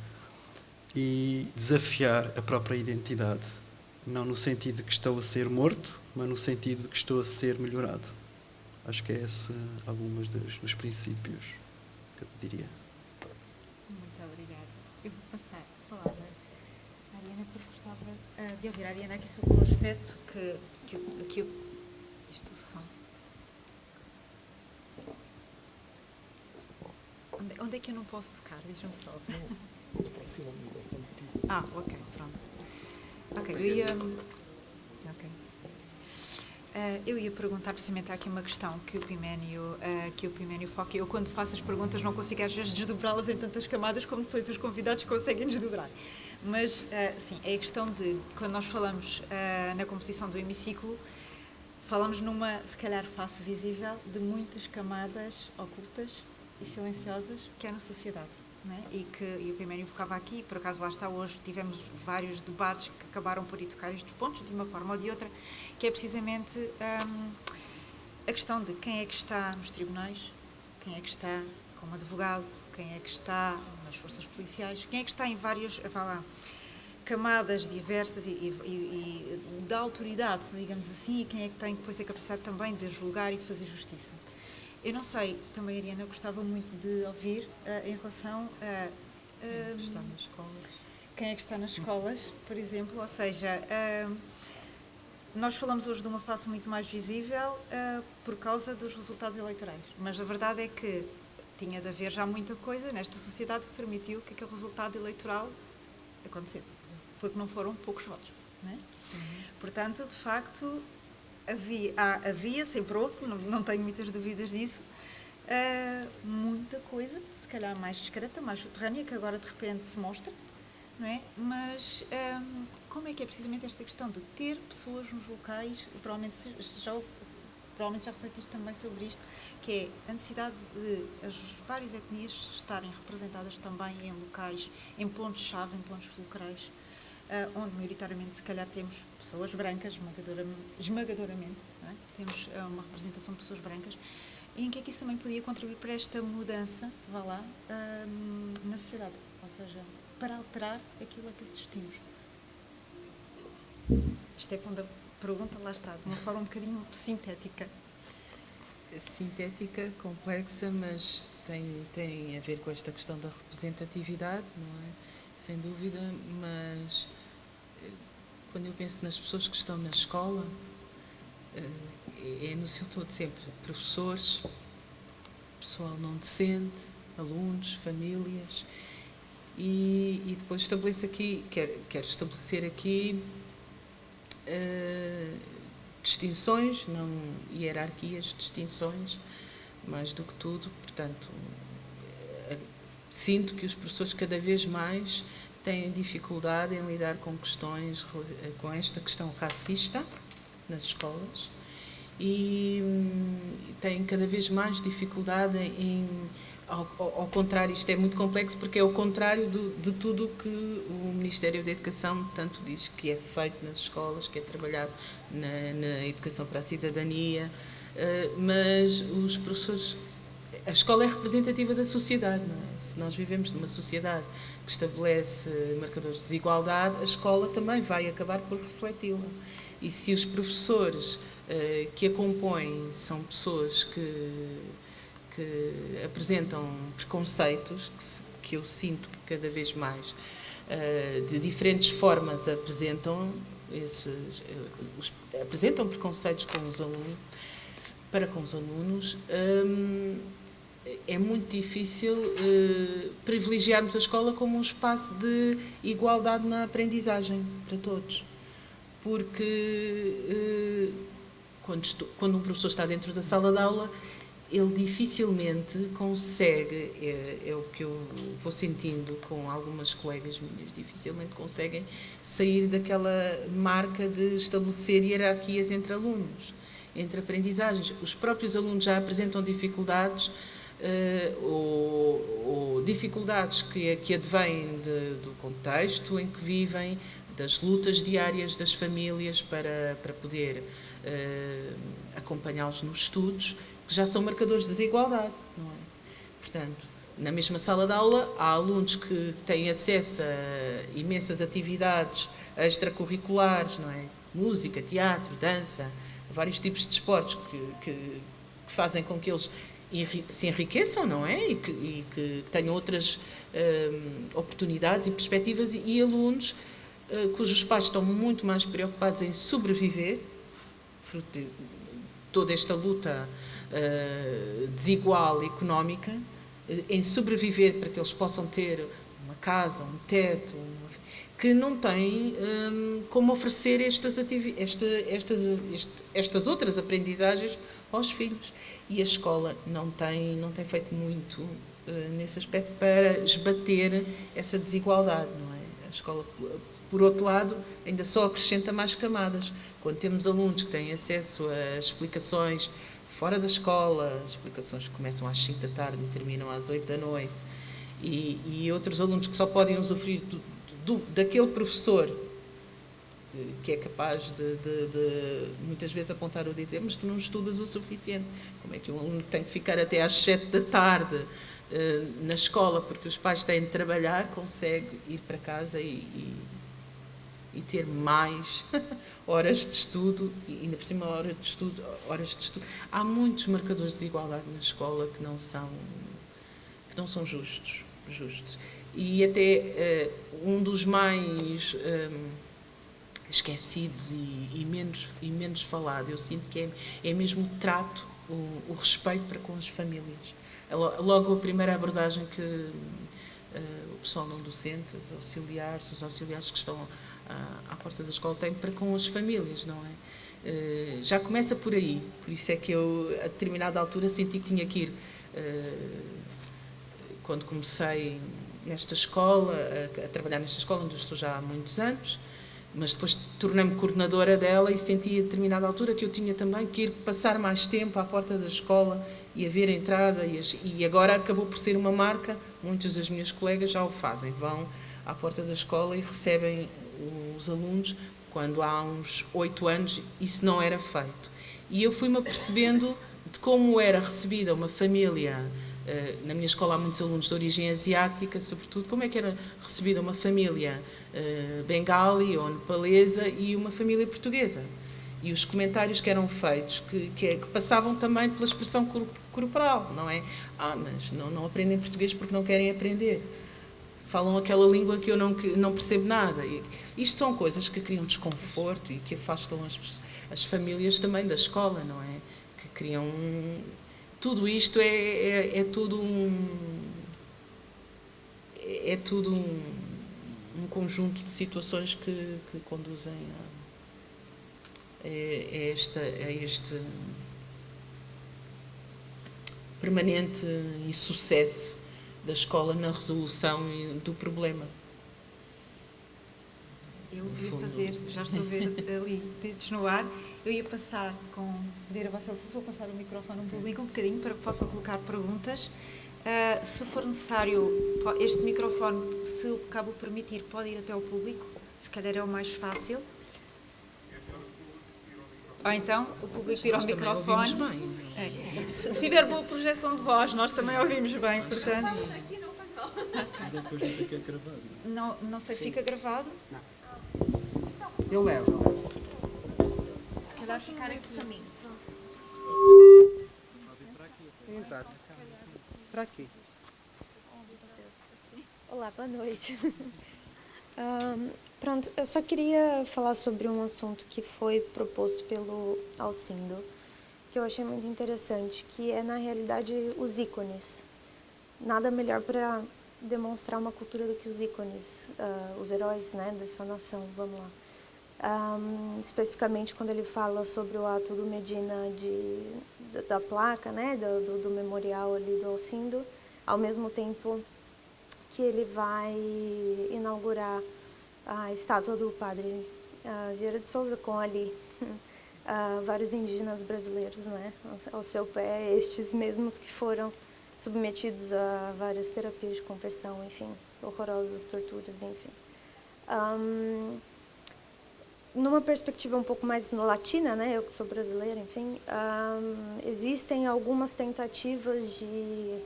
e desafiar a própria identidade, não no sentido de que estou a ser morto, mas no sentido de que estou a ser melhorado. Acho que é esse alguns dos princípios que eu te diria. Muito obrigada. Eu vou passar a palavra à Ariana, porque gostava de ouvir a Ariana aqui sobre um aspecto que isto o som. Onde é que eu não posso tocar? Deixa-me só. Aproxima o microfone de ti. Ok, pronto. Ok, eu ia perguntar, precisamente, há aqui uma questão que o Piménio foca. Eu, quando faço as perguntas, não consigo às vezes desdobrá-las em tantas camadas como depois os convidados conseguem desdobrar. Mas, sim, é a questão de, quando nós falamos na composição do hemiciclo, falamos numa, se calhar, face visível de muitas camadas ocultas e silenciosas que há na sociedade. Né? E o Piménio focava aqui, por acaso lá está hoje, tivemos vários debates que acabaram por ir tocar estes pontos, de uma forma ou de outra, que é precisamente a questão de quem é que está nos tribunais, quem é que está como advogado, quem é que está nas forças policiais, quem é que está em várias camadas diversas e da autoridade, digamos assim, e quem é que tem depois a capacidade também de julgar e de fazer justiça. Eu não sei, também, Ariana, eu gostava muito de ouvir em relação a... quem é que está nas escolas? Quem é que está nas escolas, por exemplo, ou seja, nós falamos hoje de uma face muito mais visível por causa dos resultados eleitorais, mas a verdade é que tinha de haver já muita coisa nesta sociedade que permitiu que aquele resultado eleitoral acontecesse, porque não foram poucos votos, não é? Portanto, de facto... Havia, sempre houve, não tenho muitas dúvidas disso, muita coisa, se calhar mais discreta, mais subterrânea, que agora de repente se mostra, não é? Mas como é que é precisamente esta questão de ter pessoas nos locais, provavelmente já refletiste também sobre isto, que é a necessidade de as várias etnias estarem representadas também em locais, em pontos-chave, em pontos fulcrais, onde maioritariamente se calhar temos pessoas brancas, esmagadoramente, não é? Temos uma representação de pessoas brancas, e em que é que isso também podia contribuir para esta mudança, vá lá, na sociedade, ou seja, para alterar aquilo a que assistimos. Isto é quando a pergunta lá está, de uma forma um bocadinho sintética. Sintética, complexa, mas tem a ver com esta questão da representatividade, não é? Sem dúvida, mas quando eu penso nas pessoas que estão na escola, é no seu todo sempre professores, pessoal não docente, alunos, famílias, e depois estabeleço aqui, quero estabelecer aqui distinções, não hierarquias, distinções, mais do que tudo. Portanto, sinto que os professores cada vez mais têm dificuldade em lidar com questões, com esta questão racista nas escolas, e têm cada vez mais dificuldade ao contrário, isto é muito complexo porque é o contrário de tudo o que o Ministério da Educação tanto diz que é feito nas escolas, que é trabalhado na educação para a cidadania, mas os professores, a escola é representativa da sociedade, não é? Se nós vivemos numa sociedade que estabelece marcadores de desigualdade, a escola também vai acabar por refleti-la. E se os professores que a compõem são pessoas que apresentam preconceitos, que eu sinto cada vez mais, de diferentes formas apresentam preconceitos com os alunos, para com os alunos, é muito difícil privilegiarmos a escola como um espaço de igualdade na aprendizagem para todos. Porque quando um professor está dentro da sala de aula, ele dificilmente consegue, é o que eu vou sentindo com algumas colegas minhas, dificilmente conseguem sair daquela marca de estabelecer hierarquias entre alunos, entre aprendizagens. Os próprios alunos já apresentam dificuldades, ou dificuldades que advêm do contexto em que vivem, das lutas diárias das famílias para poder acompanhá-los nos estudos, que já são marcadores de desigualdade, não é? Portanto, na mesma sala de aula, há alunos que têm acesso a imensas atividades extracurriculares, não é? Música, teatro, dança, vários tipos de esportes que fazem com que eles se enriqueçam, não é? E que tenham outras oportunidades e perspectivas, e alunos cujos pais estão muito mais preocupados em sobreviver, fruto de toda esta luta desigual económica, em sobreviver para que eles possam ter uma casa, um teto, que não têm como oferecer estas outras aprendizagens aos filhos. E a escola não tem feito muito nesse aspecto para esbater essa desigualdade, não é? A escola, por outro lado, ainda só acrescenta mais camadas. Quando temos alunos que têm acesso a explicações fora da escola, explicações que começam às 5 da tarde e terminam às 8 da noite, e outros alunos que só podem usufruir daquele professor que é capaz de muitas vezes apontar o dedo e dizer: mas tu não estudas o suficiente. Como é que um aluno tem que ficar até às 7 da tarde na escola porque os pais têm de trabalhar, consegue ir para casa e ter mais horas de estudo, e ainda por cima horas de estudo. Há muitos marcadores de desigualdade na escola que não são justos. E até um dos mais esquecidos e menos falado, eu sinto que é mesmo o trato, o respeito para com as famílias. Logo a primeira abordagem que o pessoal não docente, os auxiliares que estão à porta da escola têm para com as famílias, não é? Já começa por aí, por isso é que eu, a determinada altura, senti que tinha que ir, quando comecei nesta escola, a trabalhar nesta escola, onde eu estou já há muitos anos, mas depois tornei-me coordenadora dela e senti a determinada altura que eu tinha também que ir passar mais tempo à porta da escola e a ver a entrada, e agora acabou por ser uma marca, muitas das minhas colegas já o fazem, vão à porta da escola e recebem os alunos. Quando há uns 8 anos isso não era feito. E eu fui-me apercebendo de como era recebida uma família. Na minha escola há muitos alunos de origem asiática, sobretudo, como é que era recebida uma família bengali ou nepalesa e uma família portuguesa. E os comentários que eram feitos, que passavam também pela expressão corporal, não é? Mas não aprendem português porque não querem aprender. Falam aquela língua que eu não percebo nada. Isto são coisas que criam desconforto e que afastam as famílias também da escola, não é? Que criam... Tudo isto é tudo um conjunto de situações que conduzem a este permanente insucesso da escola na resolução do problema. Eu ia fazer, já estou a ver ali pedidos no ar, eu ia passar pedir a vossa licença, vou passar o microfone ao público um bocadinho para que possam colocar perguntas. Se for necessário, este microfone, se o cabo permitir, pode ir até ao público, se calhar é o mais fácil. Ou então, o público tira o microfone. Se tiver boa projeção de voz, nós também ouvimos bem, portanto... Depois não fica gravado. Não sei se fica gravado. Não. Eu levo. Se calhar ficar aqui. Exato. Para aqui. Olá, boa noite. Pronto, eu só queria falar sobre um assunto que foi proposto pelo Alcindo, que eu achei muito interessante, que é, na realidade, os ícones. Nada melhor para demonstrar uma cultura do que os ícones, os heróis, né, dessa nação, vamos lá. Especificamente quando ele fala sobre o ato do Medina da placa, né, do memorial ali do Alcindo, ao mesmo tempo que ele vai inaugurar a estátua do padre Vieira de Souza com ali vários indígenas brasileiros, né, ao seu pé, estes mesmos que foram submetidos a várias terapias de conversão, enfim, horrorosas torturas, enfim. Numa perspectiva um pouco mais latina, né, eu que sou brasileira, enfim, existem algumas tentativas de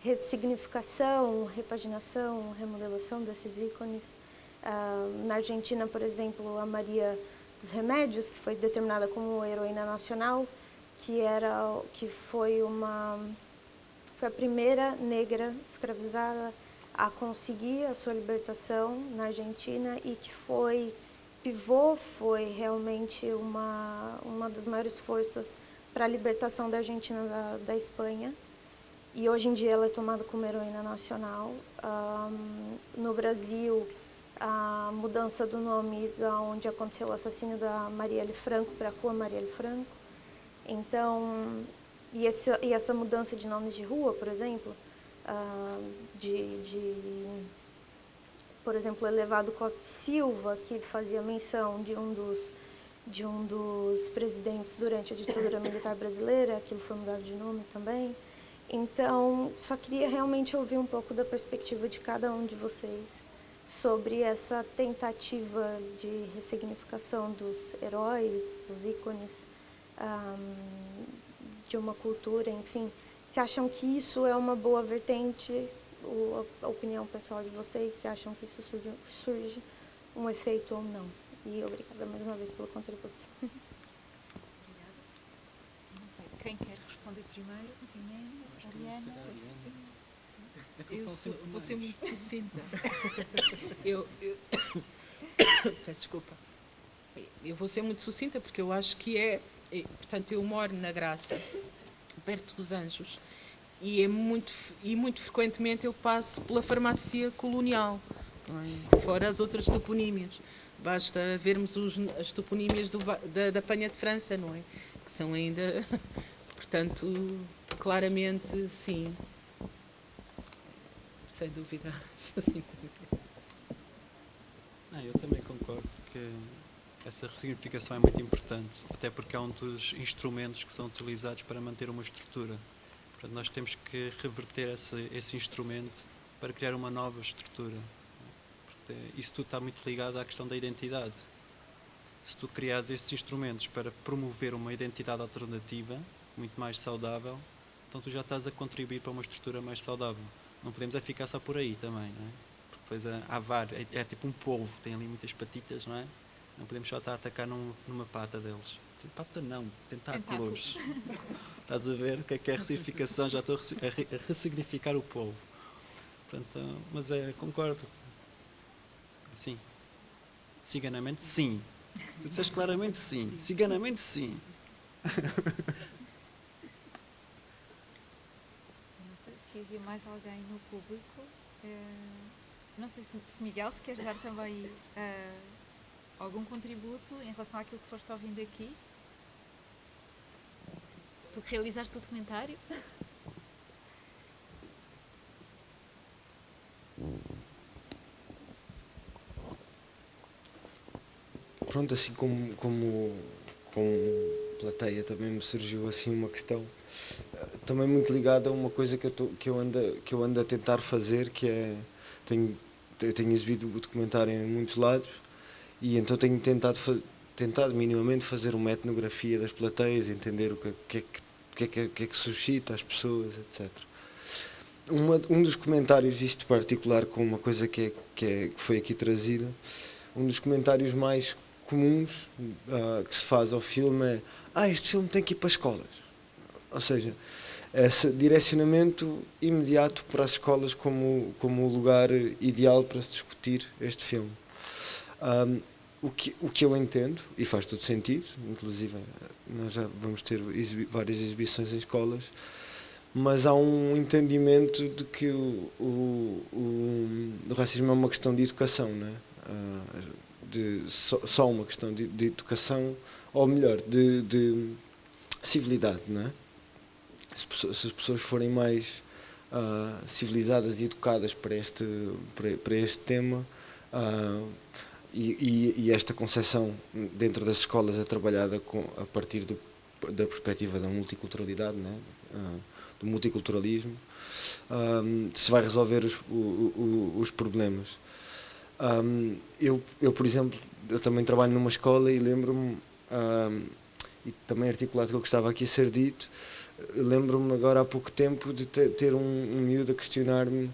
ressignificação, repaginação, remodelação desses ícones. Na Argentina, por exemplo, a Maria dos Remédios, que foi determinada como heroína nacional, que foi a primeira negra escravizada a conseguir a sua libertação na Argentina e que foi realmente uma das maiores forças para a libertação da Argentina da Espanha. E hoje em dia ela é tomada como heroína nacional. No Brasil, a mudança do nome da onde aconteceu o assassínio da Marielle Franco para a Rua Marielle Franco. Então, e essa mudança de nomes de rua, por exemplo, por exemplo, Elevado Costa e Silva, que fazia menção de um dos presidentes durante a ditadura militar brasileira, aquilo foi mudado de nome também. Então, só queria realmente ouvir um pouco da perspectiva de cada um de vocês sobre essa tentativa de ressignificação dos heróis, dos ícones, de uma cultura, enfim. Se acham que isso é uma boa vertente, a opinião pessoal de vocês, se acham que isso surge um efeito ou não. E obrigada mais uma vez pelo contributo. Obrigada. Não sei, quem quer responder primeiro? Ariana? Eu vou ser muito sucinta. Peço desculpa. Eu vou ser muito sucinta porque eu acho que portanto, eu moro na Graça, perto dos Anjos, e muito frequentemente eu passo pela farmácia colonial, não é? Fora as outras toponímias. Basta vermos as toponímias da Penha de França, não é? Que são ainda, portanto, claramente, sim. sem dúvida. Assim, Eu também concordo que essa ressignificação é muito importante, até porque é um dos instrumentos que são utilizados para manter uma estrutura. Portanto, nós temos que reverter esse instrumento para criar uma nova estrutura. Porque isso tudo está muito ligado à questão da identidade. Se tu criares esses instrumentos para promover uma identidade alternativa, muito mais saudável, então tu já estás a contribuir para uma estrutura mais saudável. Não podemos ficar só por aí também, não é? Porque depois há vários, é tipo um polvo, tem ali muitas patitas, não é? Não podemos só estar a atacar numa pata deles. Pata não, tentáculos. Estás a ver o que é a ressignificação? Já estou a ressignificar o polvo. Portanto, mas concordo. Sim. Ciganamente, sim. Tu disseste claramente sim. Ciganamente, sim. Não sei se havia mais alguém no público. Não sei se Miguel, se queres dar também algum contributo em relação àquilo que foste ouvindo aqui. Tu que realizaste o documentário. Pronto, assim como plateia também me surgiu assim uma questão também muito ligada a uma coisa que eu ando a tentar fazer, que é eu tenho exibido o documentário em muitos lados e então tenho tentado minimamente fazer uma etnografia das plateias, entender o que é que suscita as pessoas, etc. Um dos comentários, isto particular com uma coisa que foi aqui trazida, um dos comentários mais comuns que se faz ao filme é: este filme tem que ir para escolas. Ou seja, esse direcionamento imediato para as escolas como o lugar ideal para se discutir este filme. O que eu entendo, e faz todo sentido, inclusive nós já vamos ter várias exibições em escolas, mas há um entendimento de que o racismo é uma questão de educação, não é? Só uma questão de educação, ou melhor, de civilidade, não é? Se as pessoas forem mais civilizadas e educadas para este tema, e esta concepção dentro das escolas é trabalhada a partir da perspectiva da multiculturalidade, não é? Do multiculturalismo, se vai resolver os problemas. Eu, por exemplo, eu também trabalho numa escola e lembro-me, e também articulado com o que estava aqui a ser dito, lembro-me agora há pouco tempo de ter um miúdo a questionar-me,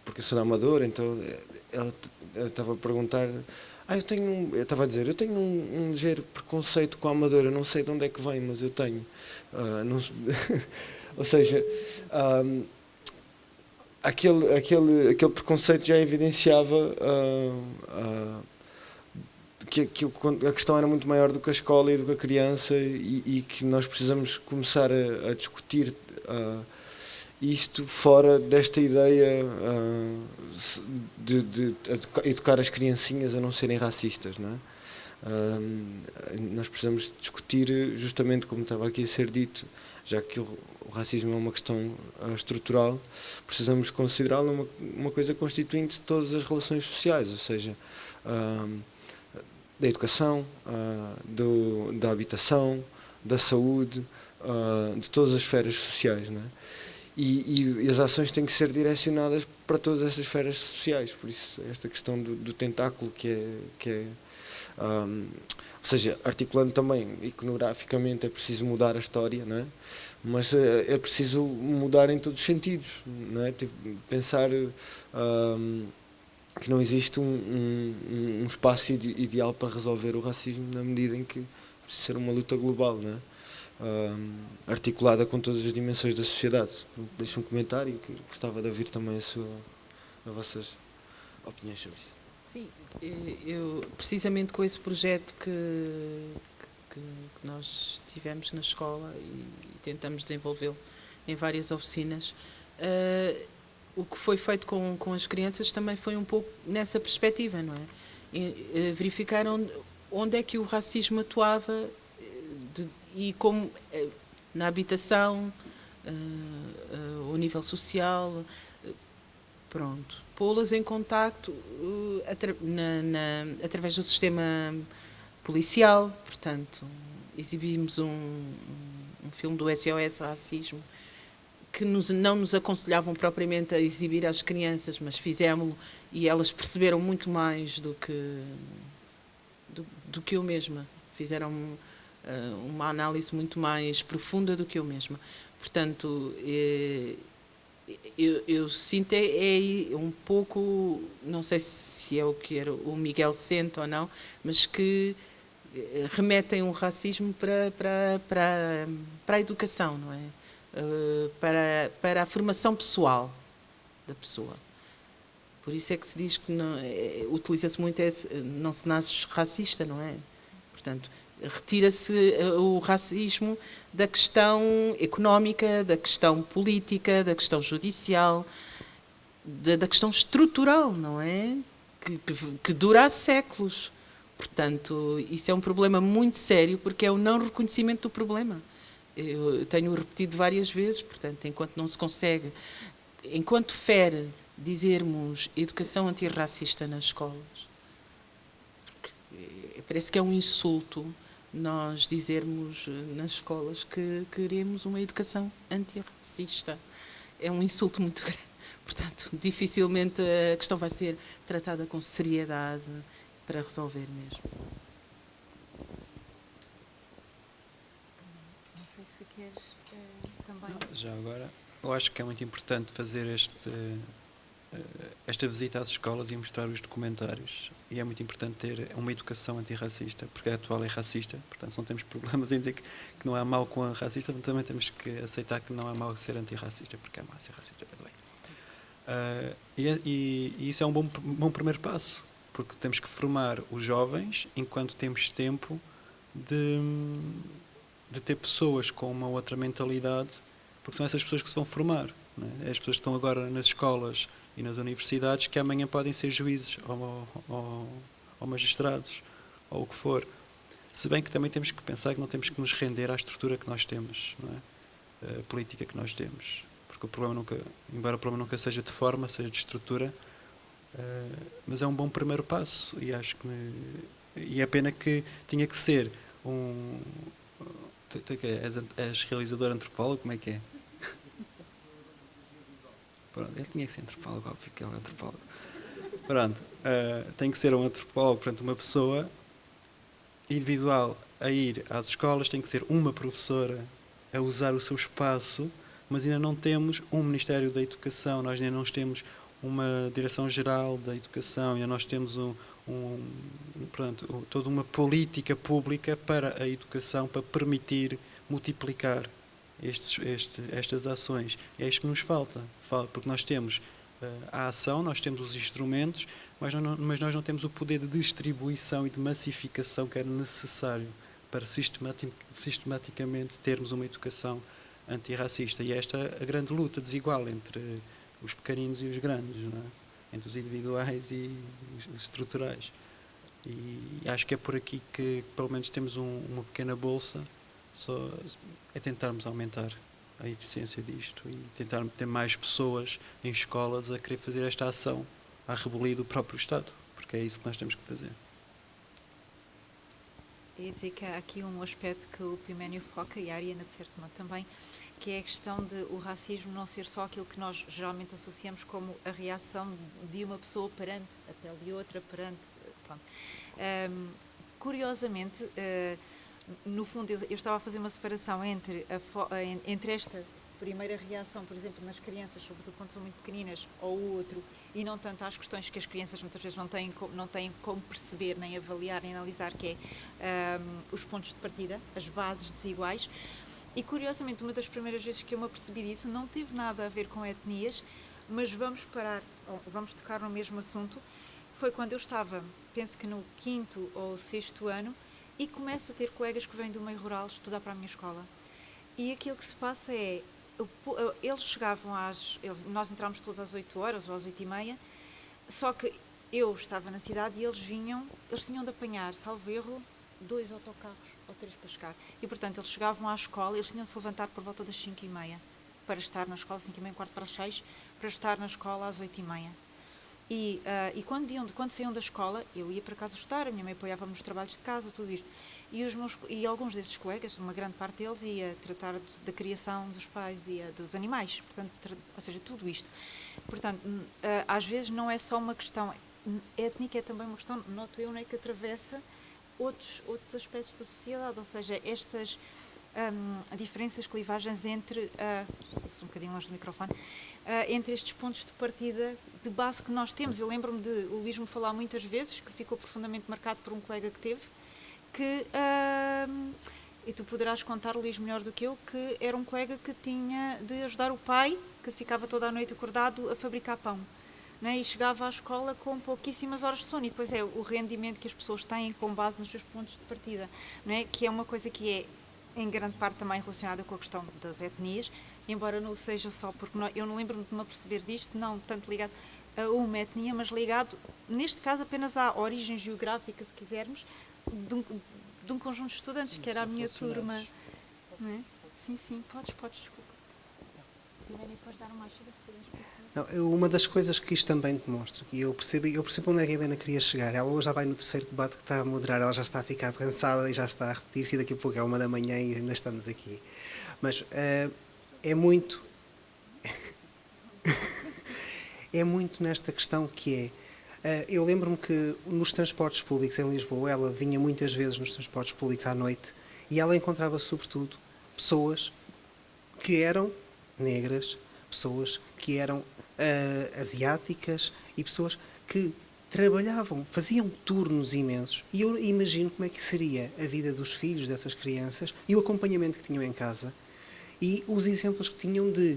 porque eu sou da Amadora, então ela estava a perguntar, eu estava a dizer, eu tenho um ligeiro preconceito com a Amadora, não sei de onde é que vem, mas eu tenho. Ou seja, aquele preconceito já evidenciava que a questão era muito maior do que a escola e do que a criança, e que nós precisamos começar a discutir isto fora desta ideia de educar as criancinhas a não serem racistas, não é? Nós precisamos discutir justamente como estava aqui a ser dito, já que o racismo é uma questão estrutural, precisamos considerá-lo uma coisa constituinte de todas as relações sociais, ou seja, da educação, da habitação, da saúde, de todas as esferas sociais, não é? E as ações têm que ser direcionadas para todas essas esferas sociais, por isso esta questão do tentáculo que é ou seja, articulando também iconograficamente, é preciso mudar a história, não é? Mas é preciso mudar em todos os sentidos, não é? Tipo, pensar que não existe um espaço ideal para resolver o racismo, na medida em que precisa ser uma luta global, não é? Articulada com todas as dimensões da sociedade. Deixo um comentário que gostava de ouvir também as vossas opiniões sobre isso. Sim, eu precisamente com esse projeto que nós tivemos na escola e tentamos desenvolvê-lo em várias oficinas, o que foi feito com as crianças também foi um pouco nessa perspectiva, não é? Verificaram onde é que o racismo atuava e como na habitação, o nível social, Pronto. Pô-las em contacto através do sistema policial, portanto, exibimos um filme do SOS Racismo que não nos aconselhavam propriamente a exibir às crianças, mas fizemos-lo e elas perceberam muito mais do que eu mesma. Fizeram uma análise muito mais profunda do que eu mesma. Portanto, eu sinto um pouco, não sei se é o que o Miguel sente ou não, mas que remetem um racismo para a educação, não é? Para a formação pessoal da pessoa. Por isso é que se diz que utiliza-se muito não se nasce racista, não é? Portanto, retira-se o racismo da questão económica, da questão política, da questão judicial, da questão estrutural, não é? Que dura há séculos. Portanto, isso é um problema muito sério, porque é o não reconhecimento do problema. Eu tenho repetido várias vezes, portanto, enquanto não se consegue, enquanto fere dizermos educação antirracista nas escolas, parece que é um insulto nós dizermos nas escolas que queremos uma educação antirracista. É um insulto muito grande. Portanto, dificilmente a questão vai ser tratada com seriedade para resolver mesmo. Não sei se queres também... Já agora, eu acho que é muito importante fazer esta visita às escolas e mostrar os documentários. E é muito importante ter uma educação antirracista, porque a atual é racista, portanto, se não temos problemas em dizer que não há mal com a racista, também temos que aceitar que não há mal ser antirracista, porque é mal ser racista também. E isso é um bom primeiro passo, porque temos que formar os jovens enquanto temos tempo de ter pessoas com uma outra mentalidade, porque são essas pessoas que se vão formar, não é? As pessoas que estão agora nas escolas e nas universidades que amanhã podem ser juízes ou magistrados, ou o que for. Se bem que também temos que pensar que não temos que nos render à estrutura que nós temos, não é? A política que nós temos. Porque o problema embora o problema nunca seja de forma, seja de estrutura, mas é um bom primeiro passo, e acho que e é pena que tinha que ser és realizador antropólogo, como é que é? Pronto, ele tinha que ser antropólogo, óbvio que ele é antropólogo. Pronto, tem que ser um antropólogo, portanto, uma pessoa individual a ir às escolas, tem que ser uma professora a usar o seu espaço, mas ainda não temos um Ministério da Educação, nós ainda não temos uma Direção-Geral da Educação, ainda nós temos toda uma política pública para a educação, para permitir multiplicar estas ações. É isto que nos falta, porque nós temos a ação, nós temos os instrumentos, mas nós não temos o poder de distribuição e de massificação que era necessário para sistematicamente termos uma educação antirracista. E esta é a grande luta desigual entre os pequeninos e os grandes, não é? Entre os individuais e os estruturais. E acho que é por aqui que pelo menos temos uma pequena bolsa, só é tentarmos aumentar a eficiência disto e tentar ter mais pessoas em escolas a querer fazer esta ação à rebolia do próprio Estado, porque é isso que nós temos que fazer. Ia dizer que há aqui um aspecto que o Piménio foca, e a Ariana de certo modo também, que é a questão de o racismo não ser só aquilo que nós geralmente associamos como a reação de uma pessoa perante a pele de outra, perante... Pronto. Curiosamente, no fundo, eu estava a fazer uma separação entre esta primeira reação, por exemplo, nas crianças, sobretudo quando são muito pequeninas, ou o outro, e não tanto às questões que as crianças muitas vezes não têm como perceber, nem avaliar, nem analisar, que é os pontos de partida, as bases desiguais. E, curiosamente, uma das primeiras vezes que eu me apercebi disso não teve nada a ver com etnias, mas vamos tocar no mesmo assunto, foi quando eu estava, penso que no 5º ou 6º ano, e começo a ter colegas que vêm do meio rural estudar para a minha escola. E aquilo que se passa é, eles chegavam nós entrámos todos às 8 horas ou às 8h30, só que eu estava na cidade e eles tinham de apanhar, salvo erro, 2 autocarros ou 3 para chegar. E, portanto, eles chegavam à escola, eles tinham de se levantar por volta das 5h30 para estar na escola, 5h30, 5h45, para estar na escola às 8h30. E quando saíam da escola, eu ia para casa estudar, a minha mãe apoiava-me nos trabalhos de casa, tudo isto. E alguns desses colegas, uma grande parte deles, ia tratar da criação dos pais e dos animais, portanto, ou seja, tudo isto. Portanto, às vezes não é só uma questão étnica, é também uma questão, noto eu, que atravessa outros aspectos da sociedade, ou seja, estas diferenças, clivagens entre, um bocadinho longe do microfone, entre estes pontos de partida de base que nós temos. Eu lembro-me de o Luís me falar muitas vezes, que ficou profundamente marcado por um colega que teve, e tu poderás contar, Luís, melhor do que eu, que era um colega que tinha de ajudar o pai, que ficava toda a noite acordado a fabricar pão. E chegava à escola com pouquíssimas horas de sono, e depois é o rendimento que as pessoas têm com base nos seus pontos de partida, que é uma coisa que é, em grande parte, também relacionada com a questão das etnias, embora não seja só, porque eu não lembro-me de me aperceber disto, não tanto ligado a uma etnia, mas ligado, neste caso, apenas à origem geográfica, se quisermos, de um conjunto de estudantes, que era a minha turma. Não é? Sim, podes, desculpa. Primeiro e depois dar uma ajuda, se puderes explicar. Não, uma das coisas que isto também demonstra, e eu percebo onde é que a Helena queria chegar. Ela hoje já vai no terceiro debate que está a moderar, ela já está a ficar cansada e já está a repetir-se, e daqui a pouco é 1h e ainda estamos aqui. Mas é muito é muito nesta questão que eu lembro-me que nos transportes públicos em Lisboa, ela vinha muitas vezes nos transportes públicos à noite e ela encontrava sobretudo pessoas que eram negras, pessoas que eram asiáticas e pessoas que trabalhavam, faziam turnos imensos, e eu imagino como é que seria a vida dos filhos dessas crianças e o acompanhamento que tinham em casa e os exemplos que tinham de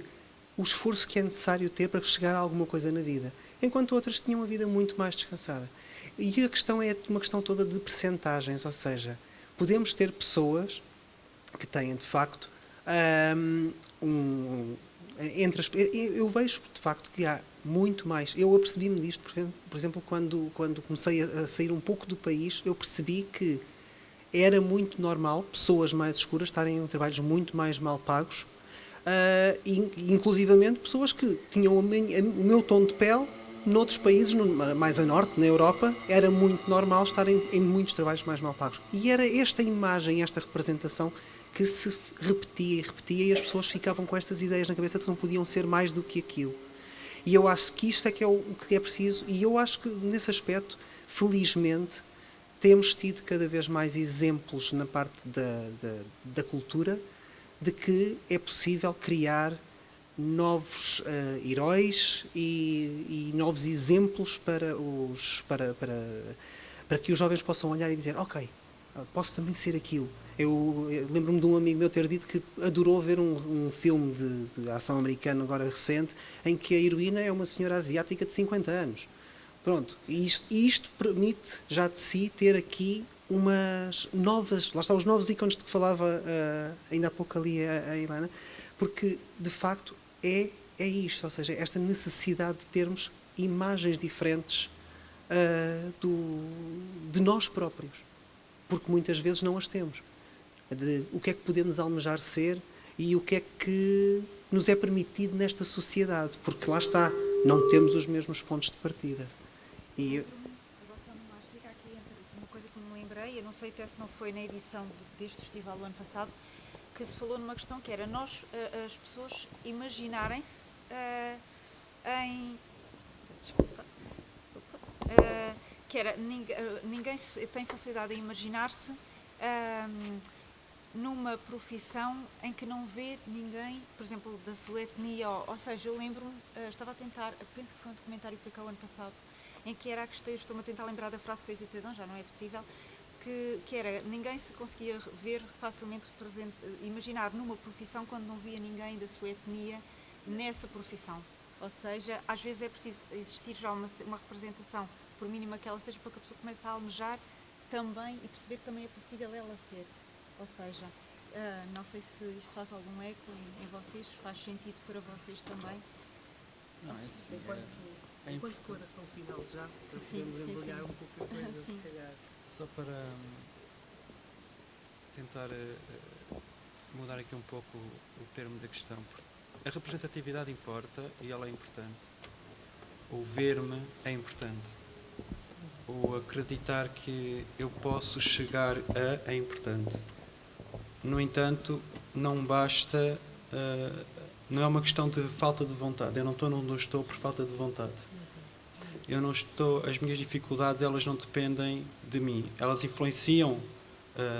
o esforço que é necessário ter para chegar a alguma coisa na vida, enquanto outras tinham uma vida muito mais descansada. E a questão é uma questão toda de percentagens, ou seja, podemos ter pessoas que têm, de facto, eu vejo, de facto, que há muito mais. Eu apercebi-me disto, por exemplo, quando comecei a sair um pouco do país, eu percebi que era muito normal pessoas mais escuras estarem em trabalhos muito mais mal pagos, inclusivamente pessoas que tinham o meu tom de pele. Noutros países, mais a norte, na Europa, era muito normal estarem em muitos trabalhos mais mal pagos. E era esta imagem, esta representação que se repetia e repetia, e as pessoas ficavam com estas ideias na cabeça que não podiam ser mais do que aquilo. E eu acho que isto é que é o que é preciso, e eu acho que nesse aspecto, felizmente, temos tido cada vez mais exemplos na parte da cultura de que é possível criar novos heróis e novos exemplos para que os jovens possam olhar e dizer, ok, posso também ser aquilo. Eu lembro-me de um amigo meu ter dito que adorou ver um filme de ação americano agora recente, em que a heroína é uma senhora asiática de 50 anos. Pronto, e isto permite já de si ter aqui umas novas, lá está os novos ícones de que falava ainda há pouco ali a Helena, porque de facto é isto, ou seja, esta necessidade de termos imagens diferentes de nós próprios, porque muitas vezes não as temos. De o que é que podemos almejar ser e o que é que nos é permitido nesta sociedade, porque lá está, não temos os mesmos pontos de partida. E agora só não acho que aqui uma coisa que me lembrei, eu não sei até se não foi na edição deste festival do ano passado, que se falou numa questão que era as pessoas imaginarem-se que era ninguém tem facilidade em imaginar-se numa profissão em que não vê ninguém, por exemplo, da sua etnia, ou seja, eu lembro-me, estava a tentar, penso que foi um documentário que foi cá o ano passado, em que era a questão, eu estou-me a tentar lembrar da frase que fez Itadão, já não é possível, que era, ninguém se conseguia ver facilmente imaginar numa profissão quando não via ninguém da sua etnia nessa profissão. Ou seja, às vezes é preciso existir já uma representação, por mínima que ela seja, para que a pessoa comece a almejar também e perceber que também é possível ela ser. Ou seja, não sei se isto faz algum eco em vocês, faz sentido para vocês também. Não, é assim, enquanto declaração final já, para podermos embrulhar um pouco a coisa, se calhar. Só para tentar mudar aqui um pouco o termo da questão. a representatividade importa e ela é importante. O ver-me é importante. O acreditar que eu posso chegar a é importante. No entanto, não basta, não é uma questão de falta de vontade. Eu não estou onde eu estou por falta de vontade. Eu não estou, as minhas dificuldades, elas não dependem de mim. Elas influenciam,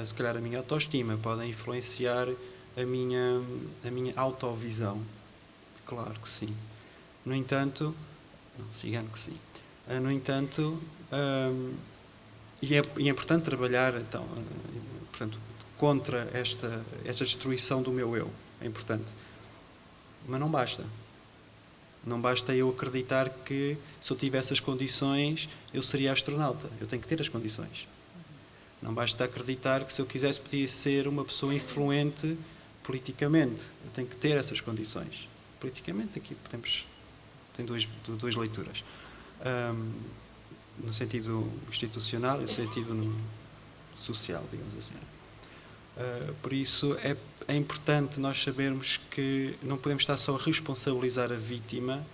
se calhar, a minha autoestima, podem influenciar a minha autovisão. Claro que sim. No entanto, não, cigano que sim. No entanto, e é importante trabalhar, então, portanto, contra esta destruição do meu eu. É importante. Mas não basta. Não basta eu acreditar que, se eu tivesse as condições, eu seria astronauta. Eu tenho que ter as condições. Não basta acreditar que, se eu quisesse, podia ser uma pessoa influente politicamente. Eu tenho que ter essas condições. Politicamente, aqui tem duas leituras. No sentido institucional e no sentido social, digamos assim. Por isso, é importante nós sabermos que não podemos estar só a responsabilizar a vítima,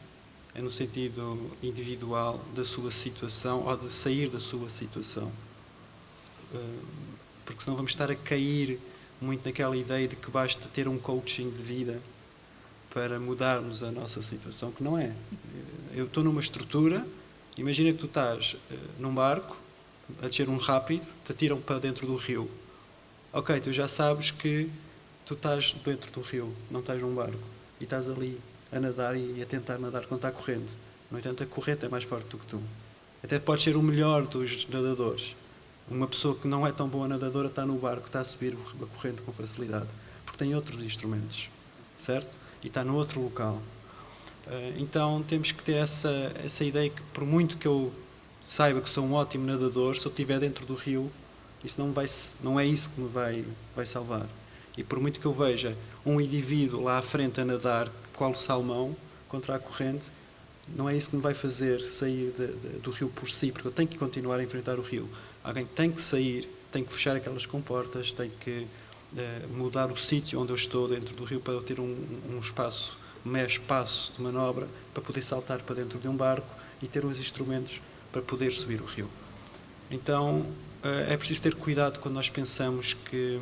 no sentido individual, da sua situação ou de sair da sua situação. Porque senão vamos estar a cair muito naquela ideia de que basta ter um coaching de vida para mudarmos a nossa situação, que não é. Eu estou numa estrutura, imagina que tu estás num barco, a descer um rápido, te atiram para dentro do rio. Ok, tu já sabes que tu estás dentro do rio, não estás num barco, e estás ali a nadar e a tentar nadar contra a corrente. No entanto, a corrente é mais forte do que tu. Até podes ser o melhor dos nadadores. Uma pessoa que não é tão boa nadadora está no barco, está a subir a corrente com facilidade, porque tem outros instrumentos, certo? E está no outro local. Então temos que ter essa ideia que, por muito que eu saiba que sou um ótimo nadador, se eu estiver dentro do rio, isso não é isso que me vai salvar. E por muito que eu veja um indivíduo lá à frente a nadar, qual salmão, contra a corrente, não é isso que me vai fazer sair do rio por si, porque eu tenho que continuar a enfrentar o rio. Alguém tem que sair, tem que fechar aquelas comportas, tem que mudar o sítio onde eu estou dentro do rio para eu ter um espaço de manobra, para poder saltar para dentro de um barco e ter os instrumentos para poder subir o rio. Então, é preciso ter cuidado quando nós pensamos que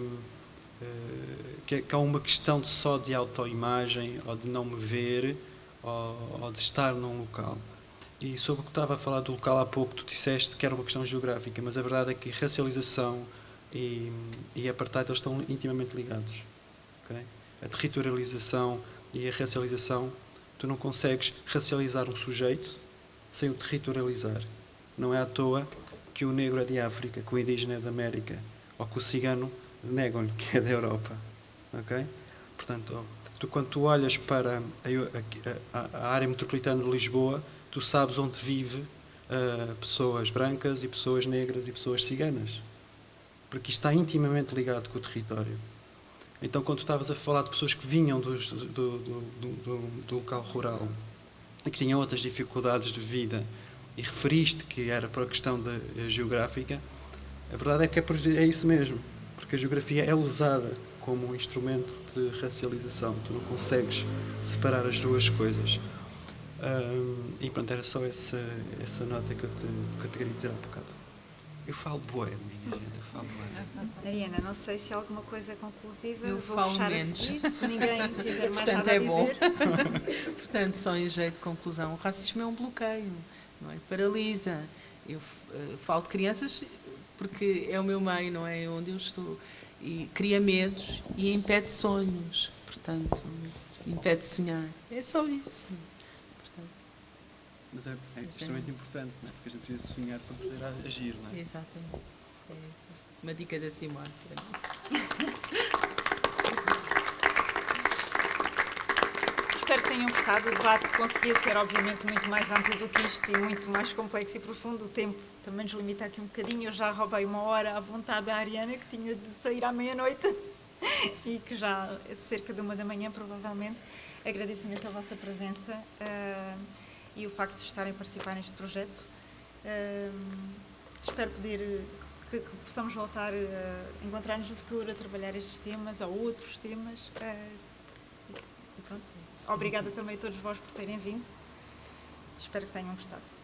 há uma questão só de autoimagem, ou de não me ver, ou de estar num local. E sobre o que estava a falar do local há pouco, tu disseste que era uma questão geográfica, mas a verdade é que racialização e apartheid eles estão intimamente ligados. Okay? A territorialização e a racialização, tu não consegues racializar um sujeito sem o territorializar. Não é à toa que o negro é de África, que o indígena é da América, ou que o cigano negam-lhe que é da Europa. Okay? Portanto, quando tu olhas para a área metropolitana de Lisboa, tu sabes onde vive pessoas brancas e pessoas negras e pessoas ciganas. Porque isto está intimamente ligado com o território. Então, quando tu estavas a falar de pessoas que vinham do local rural e que tinham outras dificuldades de vida, e referiste que era para a questão geográfica, a verdade é que é isso mesmo. Porque a geografia é usada como um instrumento de racialização. Tu não consegues separar as duas coisas. E pronto, era só essa nota que eu te queria dizer há bocado. Eu falo bué, minha gente, eu falo bué. Ariana, não sei se há alguma coisa conclusiva. Eu vou falo fechar menos. a seguir, se ninguém tiver mais Portanto, nada a é bom. dizer. Portanto, só em jeito de conclusão, o racismo é um bloqueio, não é? Paralisa. Eu falo de crianças porque é o meu meio, não é? Onde eu estou. E cria medos e impede sonhos. Portanto, impede sonhar. É só isso. Portanto, Mas é extremamente importante, não é? Porque a gente precisa sonhar para poder agir, não é? exatamente. É uma dica da Simone. Espero que tenham gostado. O debate conseguia ser, obviamente, muito mais amplo do que isto e muito mais complexo e profundo. O tempo também nos limita aqui um bocadinho. Eu já roubei uma hora à vontade da Ariana, que tinha de sair à meia-noite e que já é cerca de 1h, provavelmente. Agradeço imenso a vossa presença e o facto de estarem a participar neste projeto. Espero poder que possamos voltar a encontrar-nos no futuro, a trabalhar estes temas ou outros temas. E pronto. Obrigada também a todos vós por terem vindo. Espero que tenham gostado.